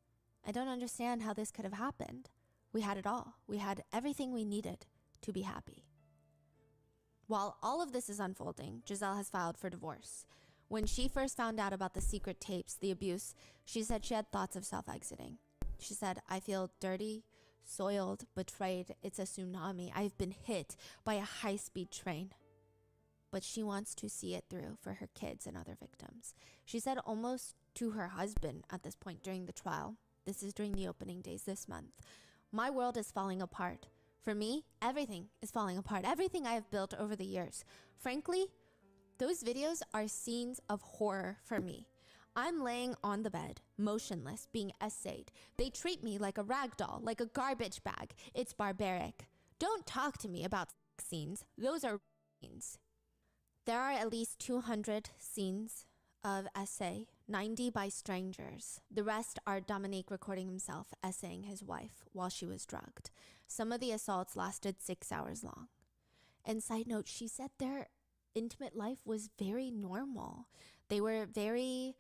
I don't understand how this could have happened. We had it all. We had everything we needed to be happy." While all of this is unfolding, Giselle has filed for divorce. When she first found out about the secret tapes, the abuse, she said she had thoughts of self-exiting. She said, "I feel dirty, soiled, betrayed. It's a tsunami. I've been hit by a high-speed train." But she wants to see it through for her kids and other victims. She said almost to her husband at this point during the trial, this is during the opening days this month, "My world is falling apart. For me, everything is falling apart. Everything I have built over the years. Frankly, those videos are scenes of horror for me. I'm laying on the bed, motionless, being essayed. They treat me like a rag doll, like a garbage bag. It's barbaric. Don't talk to me about scenes. Those are scenes. There are at least 200 scenes of essay, 90 by strangers. The rest are Dominique recording himself essaying his wife while she was drugged. Some of the assaults lasted 6 hours long. And side note, she said their intimate life was very normal. They were very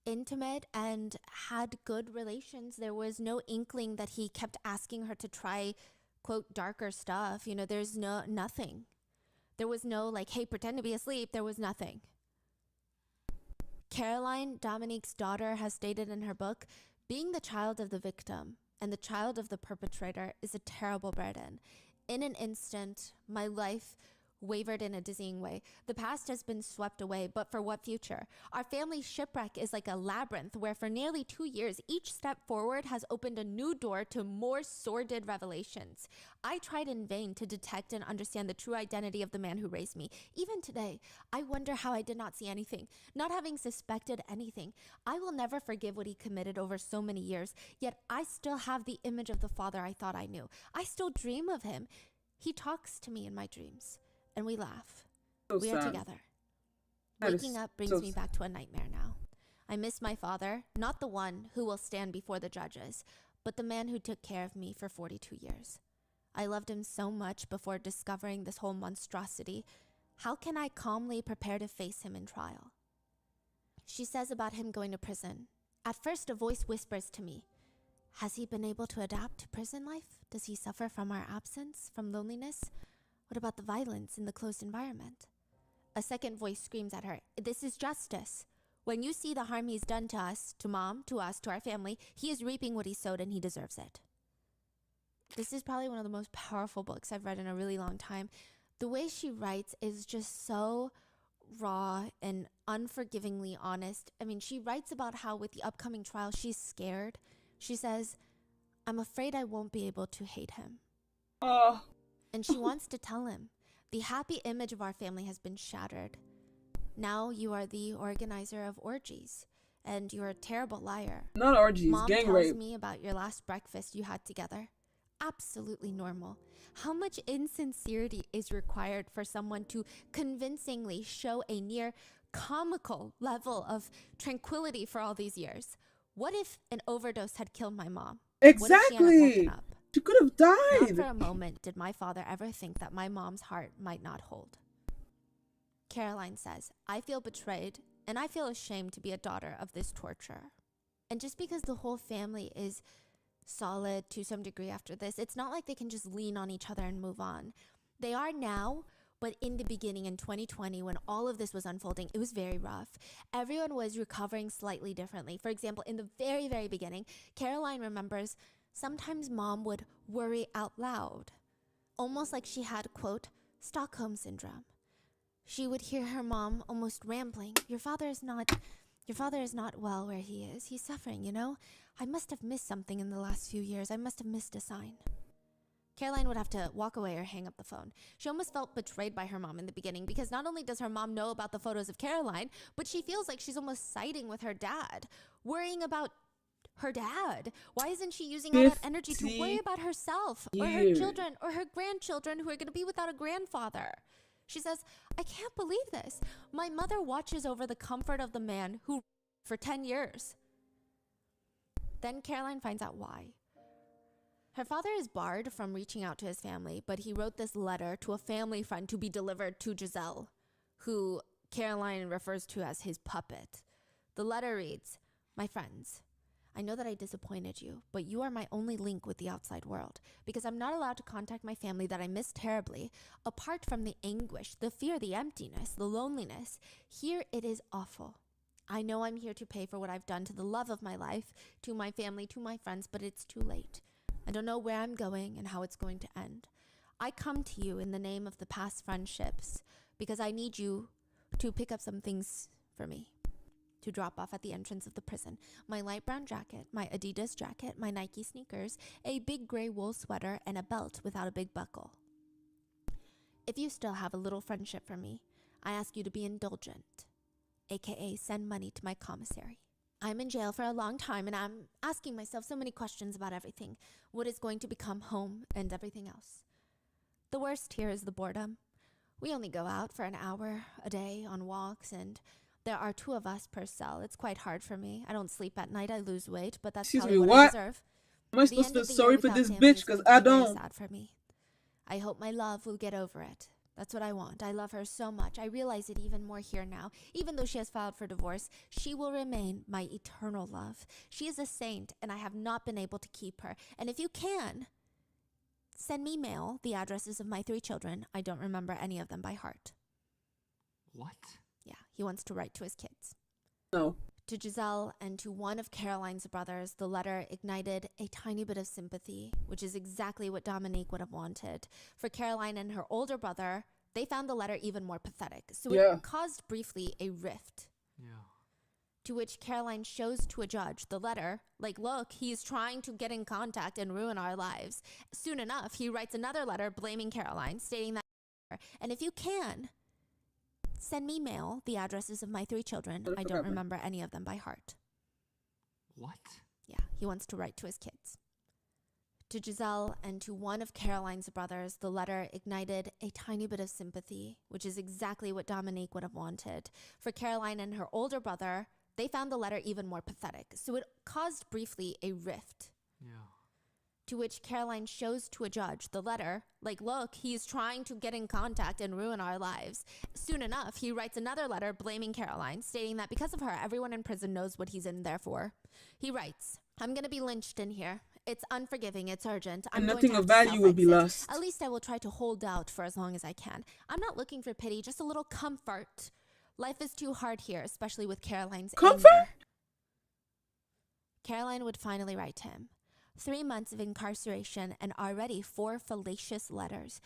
intimate and had good relations. There was no inkling that he kept asking her to try, quote, darker stuff. You know, there's nothing. There was no like, hey, pretend to be asleep. There was nothing. Caroline, Dominique's daughter, has stated in her book, being the child of the victim and the child of the perpetrator is a terrible burden. In an instant, my life wavered in a dizzying way. The past has been swept away, but for what future? Our family's shipwreck is like a labyrinth where for nearly 2 years, each step forward has opened a new door to more sordid revelations. I tried in vain to detect and understand the true identity of the man who raised me. Even today, I wonder how I did not see anything, not having suspected anything. I will never forgive what he committed over so many years, yet I still have the image of the father I thought I knew. I still dream of him. He talks to me in my dreams. And we laugh. So we are sad. together. That Waking is up brings so me sad. back to a nightmare now. I miss my father, not the one who will stand before the judges, but the man who took care of me for 42 years. I loved him so much before discovering this whole monstrosity. How can I calmly prepare to face him in trial? She says about him going to prison. At first, a voice whispers to me, has he been able to adapt to prison life? Does he suffer from our absence, from loneliness? What about the violence in the closed environment? A second voice screams at her, this is justice. When you see the harm he's done to us, to mom, to us, to our family, he is reaping what he sowed and he deserves it. This is probably one of the most powerful books I've read in a really long time. The way she writes is just so raw and unforgivingly honest. I mean, she writes about how with the upcoming trial, she's scared. She says, I'm afraid I won't be able to hate him. Oh, And she wants to tell him, the happy image of our family has been shattered. Now you are the organizer of orgies, and you're a terrible liar. not orgies, Mom gang tells rape. me about your last breakfast you had together. Absolutely normal. How much insincerity is required for someone to convincingly show a near comical level of tranquility for all these years? What if an overdose had killed my mom? What if she hadn't woken Exactly. up? She could have Not for died. a moment did my father ever think that my mom's heart might not hold. Caroline says, I feel betrayed and I feel ashamed to be a daughter of this torture. And just because the whole family is solid to some degree after this, it's not like they can just lean on each other and move on. They are now, but in the beginning in 2020, when all of this was unfolding, it was very rough. Everyone was recovering slightly differently. For example, in the very, very beginning, Caroline remembers sometimes mom would worry out loud, almost like she had, quote, Stockholm syndrome. She would hear her mom almost rambling, your father is not well where he is. He's suffering, you know? I must have missed something in the last few years. I must have missed a sign. Caroline would have to walk away or hang up the phone. She almost felt betrayed by her mom in the beginning because not only does her mom know about the photos of Caroline, but she feels like she's almost siding with her dad, worrying about her dad. Why isn't she using all that energy to worry about herself or her children or her grandchildren who are going to be without a grandfather? She says, I can't believe this. My mother watches over the comfort of the man who for 10 years. Then Caroline finds out why. Her father is barred from reaching out to his family, but he wrote this letter to a family friend to be delivered to Giselle, who Caroline refers to as his puppet. The letter reads, my friends, I know that I disappointed you, but you are my only link with the outside world because I'm not allowed to contact my family that I miss terribly. Apart from the anguish, the fear, the emptiness, the loneliness, here it is awful. I know I'm here to pay for what I've done to the love of my life, to my family, to my friends, but it's too late. I don't know where I'm going and how it's going to end. I come to you in the name of the past friendships because I need you to pick up some things for me to drop off at the entrance of the prison. My light brown jacket, my Adidas jacket, my Nike sneakers, a big gray wool sweater, and a belt without a big buckle. If you still have a little friendship for me, I ask you to be indulgent. aka send money to my commissary. I'm in jail for a long time and I'm asking myself so many questions about everything. What is going to become home and everything else. The worst here is the boredom. We only go out for an hour a day on walks, and there are 2 of us per cell. It's quite hard for me. I don't sleep at night. I lose weight, but that's Excuse probably me, what I what? deserve. Am I The supposed end to feel of the year sorry for without this family bitch? is Because going to I be very don't. sad for me. I hope my love will get over it. That's what I want. I love her so much. I realize it even more here now. Even though she has filed for divorce, she will remain my eternal love. She is a saint, and I have not been able to keep her. And if you can, send me mail, the addresses of my 3 children. I don't remember any of them by heart. What? Yeah, he wants to write to his kids. No. To Giselle and to one of Caroline's brothers, the letter ignited a tiny bit of sympathy, which is exactly what Dominique would have wanted. For Caroline and her older brother, they found the letter even more pathetic, so it caused briefly a rift. Yeah. To which Caroline shows to a judge the letter, like, look, he's trying to get in contact and ruin our lives. Soon enough, he writes another letter blaming Caroline, stating that, and if you can, send me mail, the addresses of my 3 children. I don't remember any of them by heart. What? Yeah, he wants to write to his kids. To Giselle and to one of Caroline's brothers, the letter ignited a tiny bit of sympathy, which is exactly what Dominique would have wanted. For Caroline and her older brother, they found the letter even more pathetic, so it caused briefly a rift. Yeah. To which Caroline shows to a judge the letter, like, look, he's trying to get in contact and ruin our lives. Soon enough, he writes another letter blaming Caroline, stating that because of her, everyone in prison knows what he's in there for. He writes, I'm going to be lynched in here. It's unforgiving. It's urgent. And nothing of value will be lost. At least I will try to hold out for as long as I can. I'm not looking for pity, just a little comfort. Life is too hard here, especially with Caroline's Comfort? anger. Caroline would finally write to him. 3 months of incarceration and already 4 fallacious letters.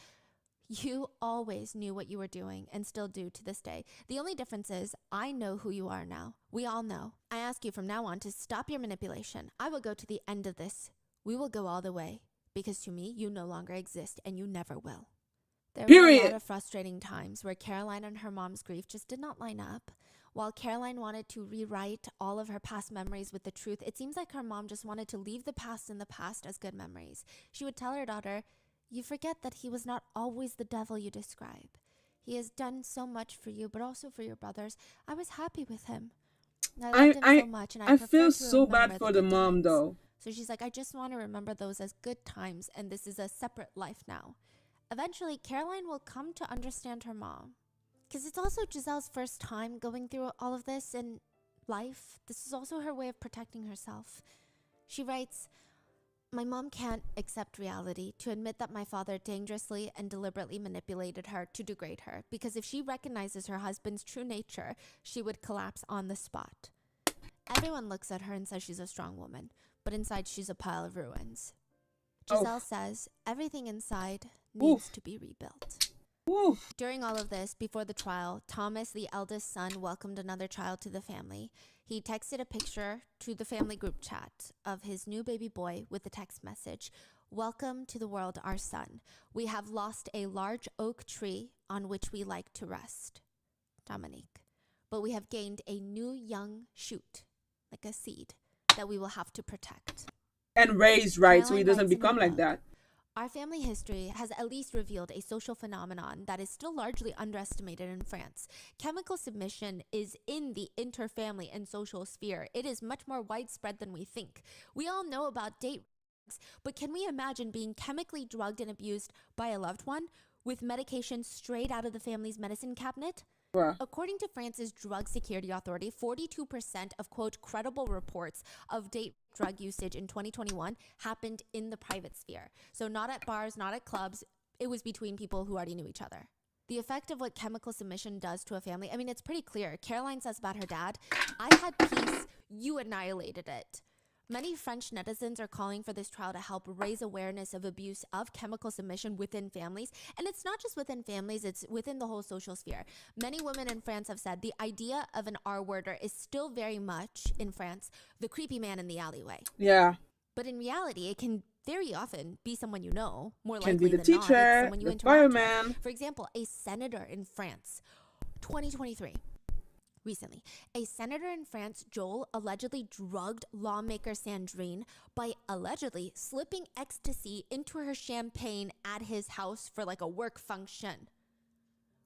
You always knew what you were doing and still do to this day. The only difference is I know who you are now. We all know. I ask you from now on to stop your manipulation. I will go to the end of this. We will go all the way, because to me, you no longer exist and you never will. There were a lot of frustrating times where Caroline and her mom's grief just did not line up. While Caroline wanted to rewrite all of her past memories with the truth, it seems like her mom just wanted to leave the past in the past as good memories. She would tell her daughter, you forget that he was not always the devil you describe. He has done so much for you, but also for your brothers. I was happy with him. I loved him so much, and I feel so bad for the mom, though. So she's like, I just want to remember those as good times, and this is a separate life now. Eventually, Caroline will come to understand her mom. Because it's also Giselle's first time going through all of this in life. This is also her way of protecting herself. She writes, my mom can't accept reality, to admit that my father dangerously and deliberately manipulated her to degrade her, because if she recognizes her husband's true nature, she would collapse on the spot. Everyone looks at her and says she's a strong woman, but inside she's a pile of ruins. Giselle says everything inside needs to be rebuilt. During all of this, before the trial, Thomas, the eldest son, welcomed another child to the family. He texted a picture to the family group chat of his new baby boy with the text message, welcome to the world, our son. We have lost a large oak tree on which we like to rest. Dominique. But we have gained a new young shoot, like a seed, that we will have to protect. And raise right, so he doesn't become like that. Our family history has at least revealed a social phenomenon that is still largely underestimated in France. Chemical submission is in the interfamily and social sphere. It is much more widespread than we think. We all know about date rapes, but can we imagine being chemically drugged and abused by a loved one with medication straight out of the family's medicine cabinet? According to France's Drug Security Authority, 42% of, quote, credible reports of date drug usage in 2021 happened in the private sphere. So not at bars, not at clubs. It was between people who already knew each other. The effect of what chemical submission does to a family, I mean, it's pretty clear. Caroline says about her dad, I had peace, you annihilated it. Many French netizens are calling for this trial to help raise awareness of abuse of chemical submission within families. And it's not just within families, it's within the whole social sphere. Many women in France have said the idea of an R-worder is still very much, in France, the creepy man in the alleyway. Yeah. But in reality, it can very often be someone you know, more Can likely be the than teacher, not. It's someone you the interact fireman. with. For example, a senator in France, 2023, Recently, a senator in France, Joel, allegedly drugged lawmaker Sandrine by allegedly slipping ecstasy into her champagne at his house for like a work function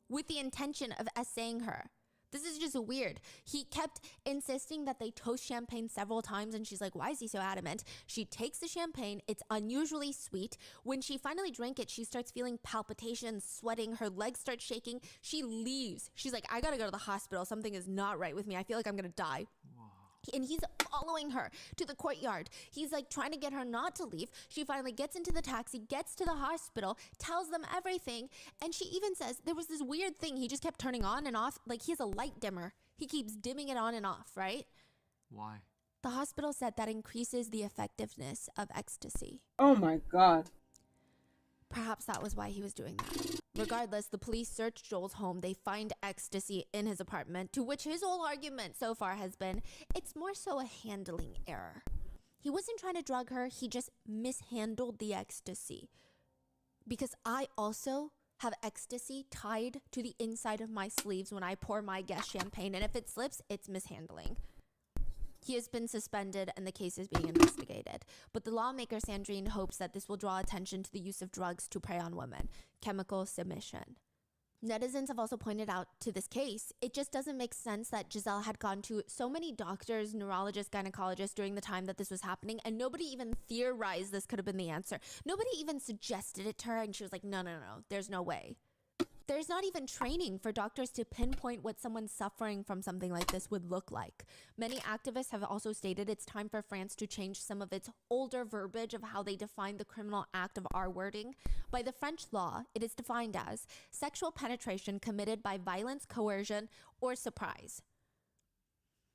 with the intention of essaying her. This is just weird. He kept insisting that they toast champagne several times, and she's like, why is he so adamant? She takes the champagne. It's unusually sweet. When she finally drank it, she starts feeling palpitations, sweating. Her legs start shaking. She leaves. She's like, I gotta go to the hospital. Something is not right with me. I feel like I'm gonna die. And he's following her to the courtyard. He's like trying to get her not to leave. She finally gets into the taxi, gets to the hospital, tells them everything. And she even says there was this weird thing he just kept turning on and off. Like he has a light dimmer. He keeps dimming it on and off, right? Why? The hospital said that increases the effectiveness of ecstasy. Oh my God. Perhaps that was why he was doing that. Regardless, the police search Joel's home. They find ecstasy in his apartment, to which his whole argument so far has been, it's more so a handling error. He wasn't trying to drug her. He just mishandled the ecstasy. Because I also have ecstasy tied to the inside of my sleeves when I pour my guest champagne. And if it slips, it's mishandling. He has been suspended and the case is being investigated. But the lawmaker Sandrine hopes that this will draw attention to the use of drugs to prey on women. Chemical submission. Netizens have also pointed out to this case, it just doesn't make sense that Giselle had gone to so many doctors, neurologists, gynecologists during the time that this was happening, and nobody even theorized this could have been the answer. Nobody even suggested it to her, and she was like, no, there's no way. There's not even training for doctors to pinpoint what someone suffering from something like this would look like. Many activists have also stated it's time for France to change some of its older verbiage of how they define the criminal act of R-wording. By the French law, it is defined as sexual penetration committed by violence, coercion, or surprise.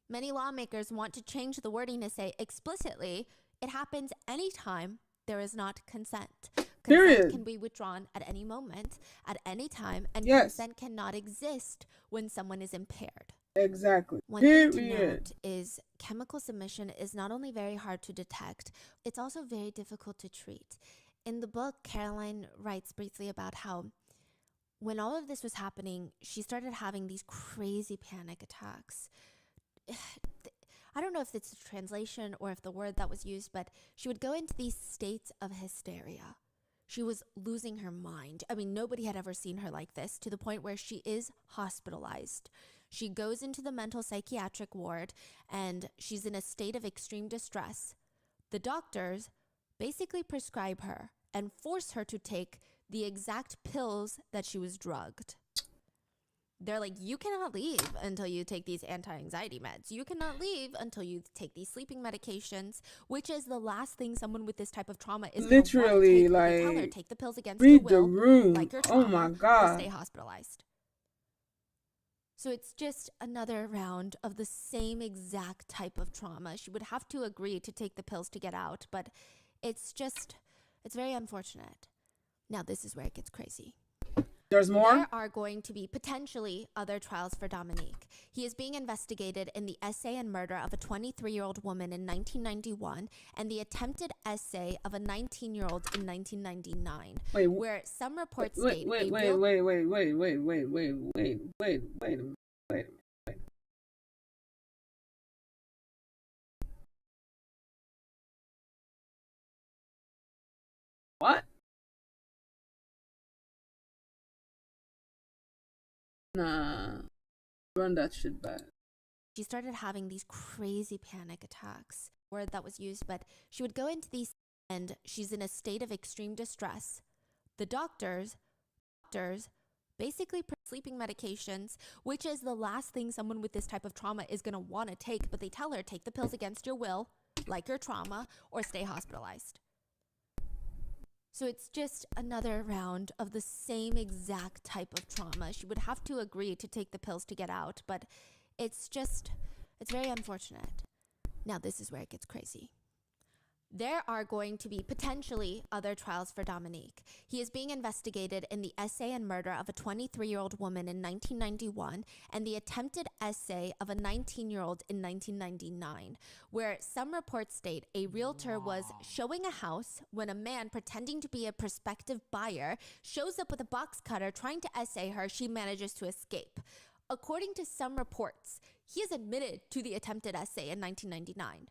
Many lawmakers want to change the wording to say explicitly, it happens anytime there is not consent. Consent can be withdrawn at any moment, at any time, and consent cannot exist when someone is impaired. Exactly. One thing to note is chemical submission is not only very hard to detect, it's also very difficult to treat. In the book, Caroline writes briefly about how when all of this was happening, she started having these crazy panic attacks. I don't know if it's a translation or if the word that was used, but she would go into these states of hysteria. She was losing her mind. I mean, nobody had ever seen her like this, to the point where she is hospitalized. She goes into the mental psychiatric ward and she's in a state of extreme distress. The doctors basically prescribe her and force her to take the exact pills that she was drugged. They're like, you cannot leave until you take these anti-anxiety meds. You cannot leave until you take these sleeping medications, which is the last thing someone with this type of trauma is literally take. like, they tell her, take the pills against your will, the room. like your trauma, oh my God. or stay hospitalized. So it's just another round of the same exact type of trauma. She would have to agree to take the pills to get out, but it's very unfortunate. Now this is where it gets crazy. There's more? There are going to be potentially other trials for Dominique. He is being investigated in the essay and murder of a 23-year-old woman in 1991 and the attempted essay of a 19-year-old in 1999, where some reports state wait a minute. What? Nah, run that shit back. She started having these crazy panic attacks. Word that was used, but she would go into these and she's in a state of extreme distress. The doctors basically sleeping medications, which is the last thing someone with this type of trauma is going to want to take, but they tell her, take the pills against your will, like your trauma, or stay hospitalized. So it's just another round of the same exact type of trauma. She would have to agree to take the pills to get out, but it's very unfortunate. Now this is where it gets crazy. There are going to be potentially other trials for Dominique. He is being investigated in the essay and murder of a 23-year-old woman in 1991 and the attempted essay of a 19-year-old in 1999, where some reports state a realtor was showing a house when a man pretending to be a prospective buyer shows up with a box cutter trying to essay her. She manages to escape. According to some reports, he has admitted to the attempted essay in 1999,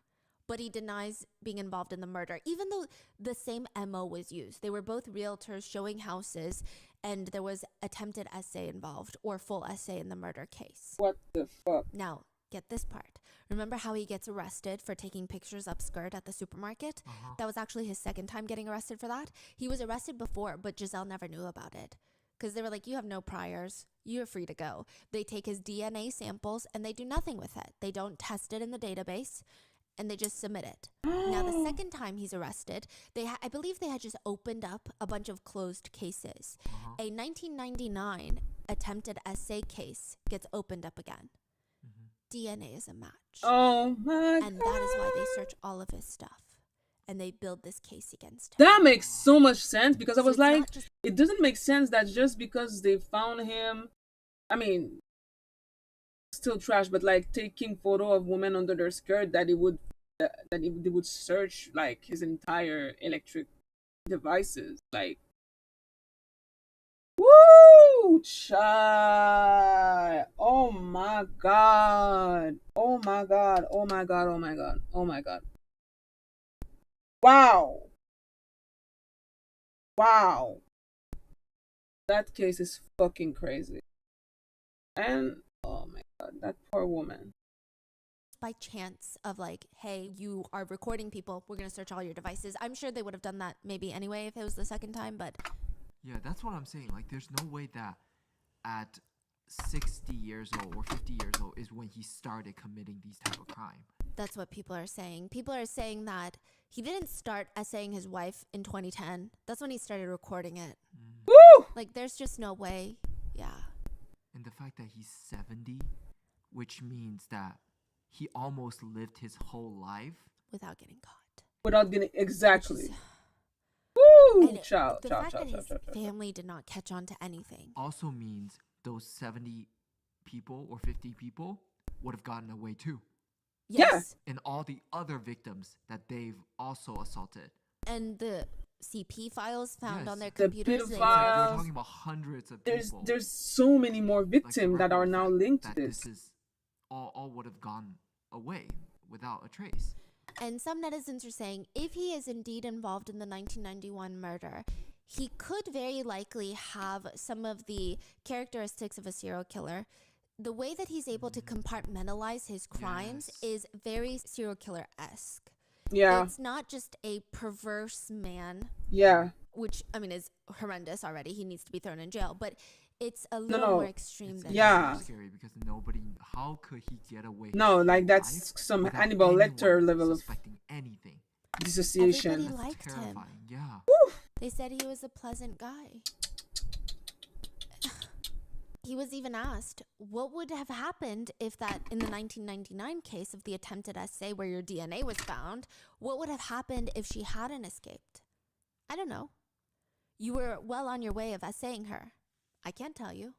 but he denies being involved in the murder, even though the same MO was used. They were both realtors showing houses, and there was attempted essay involved or full essay in the murder case. What the fuck? Now, get this part. Remember how he gets arrested for taking pictures upskirt at the supermarket? That was actually his second time getting arrested for that. He was arrested before, but Giselle never knew about it. Because they were like, you have no priors. You're free to go. They take his DNA samples and they do nothing with it. They don't test it in the database and they just submit it. Now, the second time he's arrested, I believe they had just opened up a bunch of closed cases. A 1999 attempted essay case gets opened up again. DNA is a match. Oh my God. And that is why they search all of his stuff. And they build this case against him. That makes so much sense, because I was it's like, not just- it doesn't make sense that just because they found him, I mean, still trash, but like taking photo of women under their skirt, that they would search like his entire electric devices. Like, woo, child. Oh my God. Oh my God. Oh my God. Oh my God. Oh my God. Wow. Wow. That case is fucking crazy. And oh my God, that poor woman. By chance of like, hey, you are recording people, we're going to search all your devices. I'm sure they would have done that maybe anyway if it was the second time, but... Yeah, that's what I'm saying. Like, there's no way that at 60 years old or 50 years old is when he started committing these type of crime. That's what people are saying. People are saying that he didn't start essaying his wife in 2010. That's when he started recording it. Woo! Like, there's just no way. Yeah. And the fact that he's 70, which means that he almost lived his whole life Without getting caught. Without getting exactly. And Woo! Ciao, the ciao, fact ciao, that ciao, his ciao, ciao. family did not catch on to anything. also means those 70 people or 50 people would have gotten away too. Yes. And all the other victims that they've also assaulted. And the CP files found Yes. on their The computers. pedophiles. We're talking about hundreds of people. There's so many more Like, victims that are now that- linked to that this. is all would have gone away without a trace. And some netizens are saying if he is indeed involved in the 1991 murder, he could very likely have some of the characteristics of a serial killer. The way that he's able to compartmentalize his crimes Yes. is very serial killer-esque. Yeah, It's not just a perverse man, yeah. which, I mean, is horrendous already. He needs to be thrown in jail. But it's a No, little no. more extreme than Yeah. It's scary because nobody. How could he get away? No, his like whole that's life some without Hannibal Lecter anyone level of suspecting anything? dissociation. Everybody That's liked him. terrifying. Yeah. They said he was a pleasant guy. He was even asked, what would have happened if that, in the 1999 case of the attempted essay where your DNA was found, what would have happened if she hadn't escaped? I don't know. You were well on your way of essaying her. I can't tell you.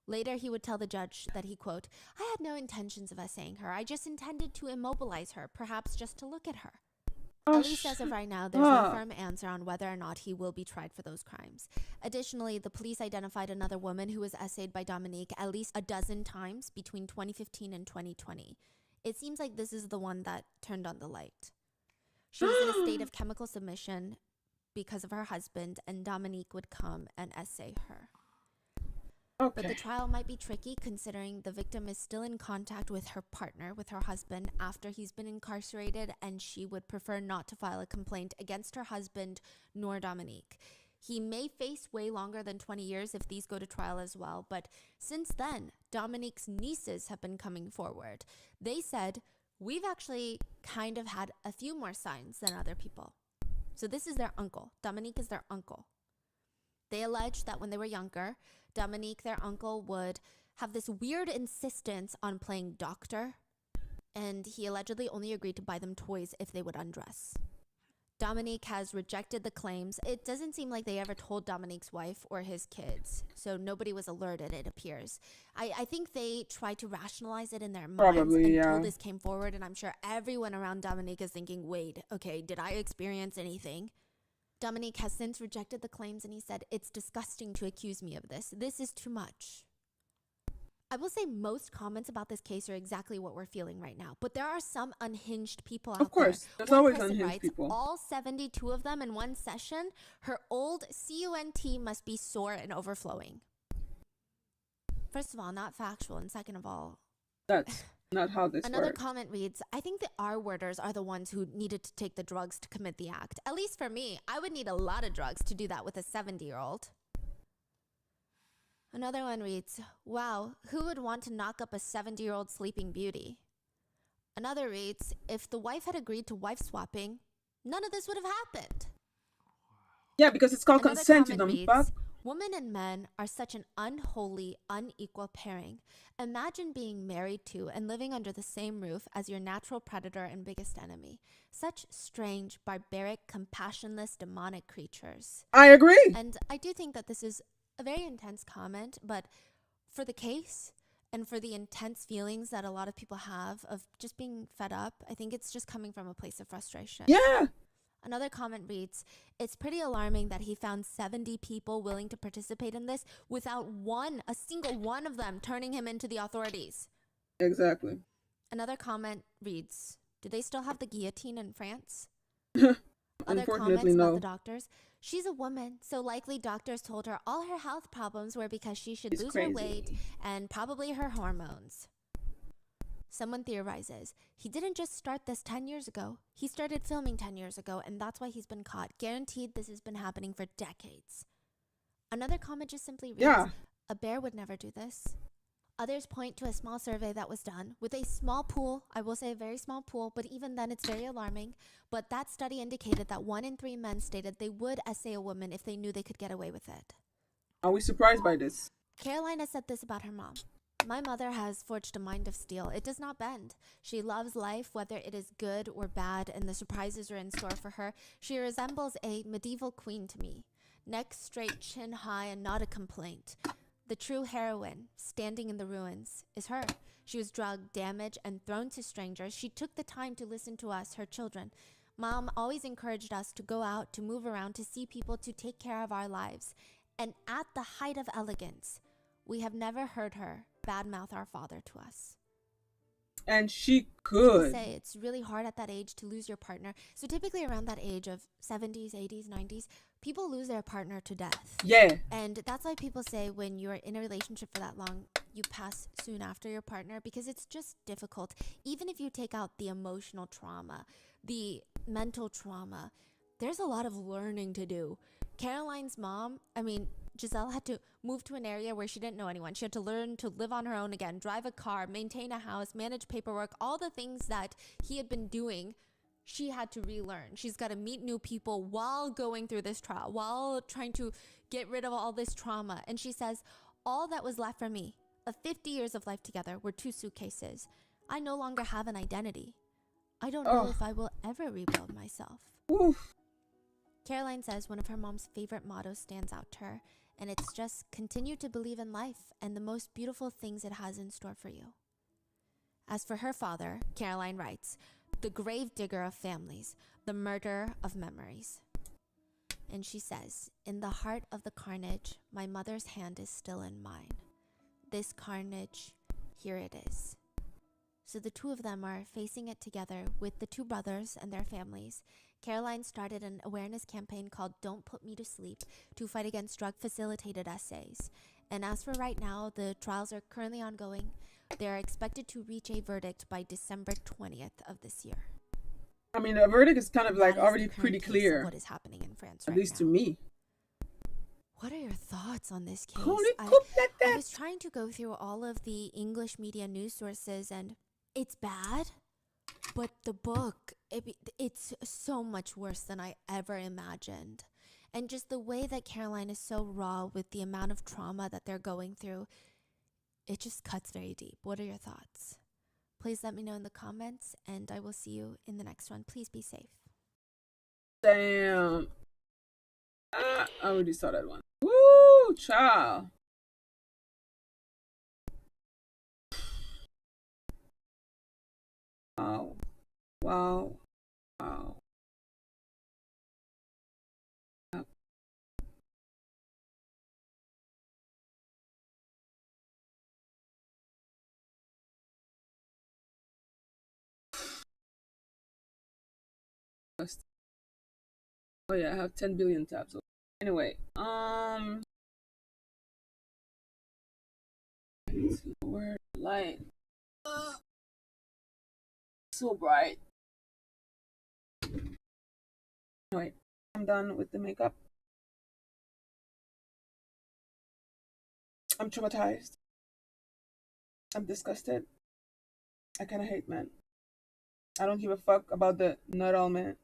Later, he would tell the judge that he, quote, I had no intentions of essaying her. I just intended to immobilize her, perhaps just to look at her. At least as of right now, there's no firm answer on whether or not he will be tried for those crimes. Additionally, the police identified another woman who was essayed by Dominique at least a dozen times between 2015 and 2020. It seems like this is the one that turned on the light. She was in a state of chemical submission because of her husband, and Dominique would come and essay her. But the Okay. trial might be tricky considering the victim is still in contact with her partner, with her husband, after he's been incarcerated, and she would prefer not to file a complaint against her husband nor Dominique. He may face way longer than 20 years if these go to trial as well, but since then, Dominique's nieces have been coming forward. They said, we've actually kind of had a few more signs than other people. So this is their uncle. Dominique is their uncle. They allege that when they were younger, Dominique, their uncle, would have this weird insistence on playing doctor, and he allegedly only agreed to buy them toys if they would undress. Dominique has rejected the claims. It doesn't seem like they ever told Dominique's wife or his kids, so nobody was alerted, it appears. I think they tried to rationalize it in their minds Probably, until yeah. this came forward, and I'm sure everyone around Dominique is thinking, wait, okay, did I experience anything? Dominique has since rejected the claims, and he said, it's disgusting to accuse me of this. This is too much. I will say most comments about this case are exactly what we're feeling right now. But there are some unhinged people out Of course, there. there's One always person unhinged writes, people. all 72 of them in one session, her old CUNT must be sore and overflowing. First of all, not factual. And second of all, That's not how this another works. comment reads, I think the R-worders are the ones who needed to take the drugs to commit the act. At least for me, I would need a lot of drugs to do that with a 70-year-old. Another one reads, wow, who would want to knock up a 70-year-old sleeping beauty? Another reads, if the wife had agreed to wife swapping, none of this would have happened. Yeah, because it's called Another consent, you comment dumb fuck. reads, women and men are such an unholy, unequal pairing. Imagine being married to and living under the same roof as your natural predator and biggest enemy. Such strange, barbaric, compassionless, demonic creatures. I agree. And I do think that this is a very intense comment, but for the case and for the intense feelings that a lot of people have of just being fed up, I think it's just coming from a place of frustration. Yeah. Another comment reads, it's pretty alarming that he found 70 people willing to participate in this without a single one of them turning him into the authorities. Exactly. Another comment reads, do they still have the guillotine in France? Other Unfortunately, comments about no. the doctors. She's a woman, so likely doctors told her all her health problems were because she should It's lose crazy. her weight and probably her hormones. Someone theorizes, he didn't just start this 10 years ago. He started filming 10 years ago, and that's why he's been caught. Guaranteed this has been happening for decades. Another comment just simply reads, Yeah. a bear would never do this. Others point to a small survey that was done with a small pool. I will say a very small pool, but even then it's very alarming. But that study indicated that 1 in 3 men stated they would essay a woman if they knew they could get away with it. Are we surprised by this? Caroline has said this about her mom. My mother has forged a mind of steel. It does not bend. She loves life, whether it is good or bad, and the surprises are in store for her. She resembles a medieval queen to me. Neck straight, chin high, and not a complaint. The true heroine, standing in the ruins, is her. She was drugged, damaged, and thrown to strangers. She took the time to listen to us, her children. Mom always encouraged us to go out, to move around, to see people, to take care of our lives. And at the height of elegance, we have never heard her badmouth our father to us. And she People could. say it's really hard at that age to lose your partner. So typically around that age of 70s, 80s, 90s, people lose their partner to death. Yeah. And that's why people say when you're in a relationship for that long, you pass soon after your partner, because it's just difficult. Even if you take out the emotional trauma, the mental trauma, there's a lot of learning to do. Caroline's mom, Giselle had to move to an area where she didn't know anyone. She had to learn to live on her own again, drive a car, maintain a house, manage paperwork, all the things that he had been doing. She had to relearn. She's got to meet new people while going through this trial, while trying to get rid of all this trauma. And she says, all that was left for me of 50 years of life together were 2 suitcases. I no longer have an identity. I don't know if I will ever rebuild myself. Oof. Caroline says one of her mom's favorite mottos stands out to her, and it's just continue to believe in life and the most beautiful things it has in store for you. As for her father, Caroline writes, the grave digger of families, the murderer of memories. And she says, in the heart of the carnage, my mother's hand is still in mine. This carnage, here it is. So the two of them are facing it together with the 2 brothers and their families. Caroline started an awareness campaign called Don't Put Me to Sleep to fight against drug-facilitated essays. And as for right now, the trials are currently ongoing. They are expected to reach a verdict by December 20th of this year. I mean, the verdict is kind of like That is already the current pretty case clear. of what is happening in France At right least now. to me. What are your thoughts on this case? Holy I complete. was trying to go through all of the English media news sources, and it's bad, but the book, it's so much worse than I ever imagined. And just the way that Caroline is so raw with the amount of trauma that they're going through, it just cuts very deep. What are your thoughts? Please let me know in the comments, and I will see you in the next one. Please be safe. Damn. I already saw that one. Woo, child. Wow. Wow. Wow. disgusting. Oh yeah, I have 10 billion tabs. Anyway, word light. So bright. Anyway, I'm done with the makeup. I'm traumatized. I'm disgusted. I kind of hate men. I don't give a fuck about the not all men.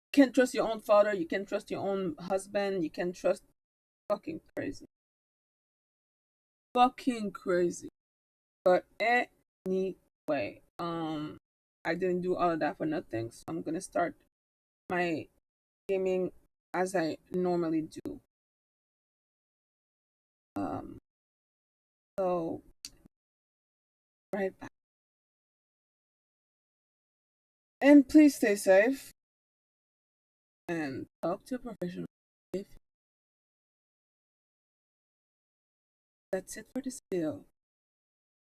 You can't trust your own father. You can't trust your own husband. You can't trust. Fucking crazy. Fucking crazy. But anyway, I didn't do all of that for nothing. So I'm gonna start my gaming as I normally do. So right back. And please stay safe and talk to a professional. If that's it for this video.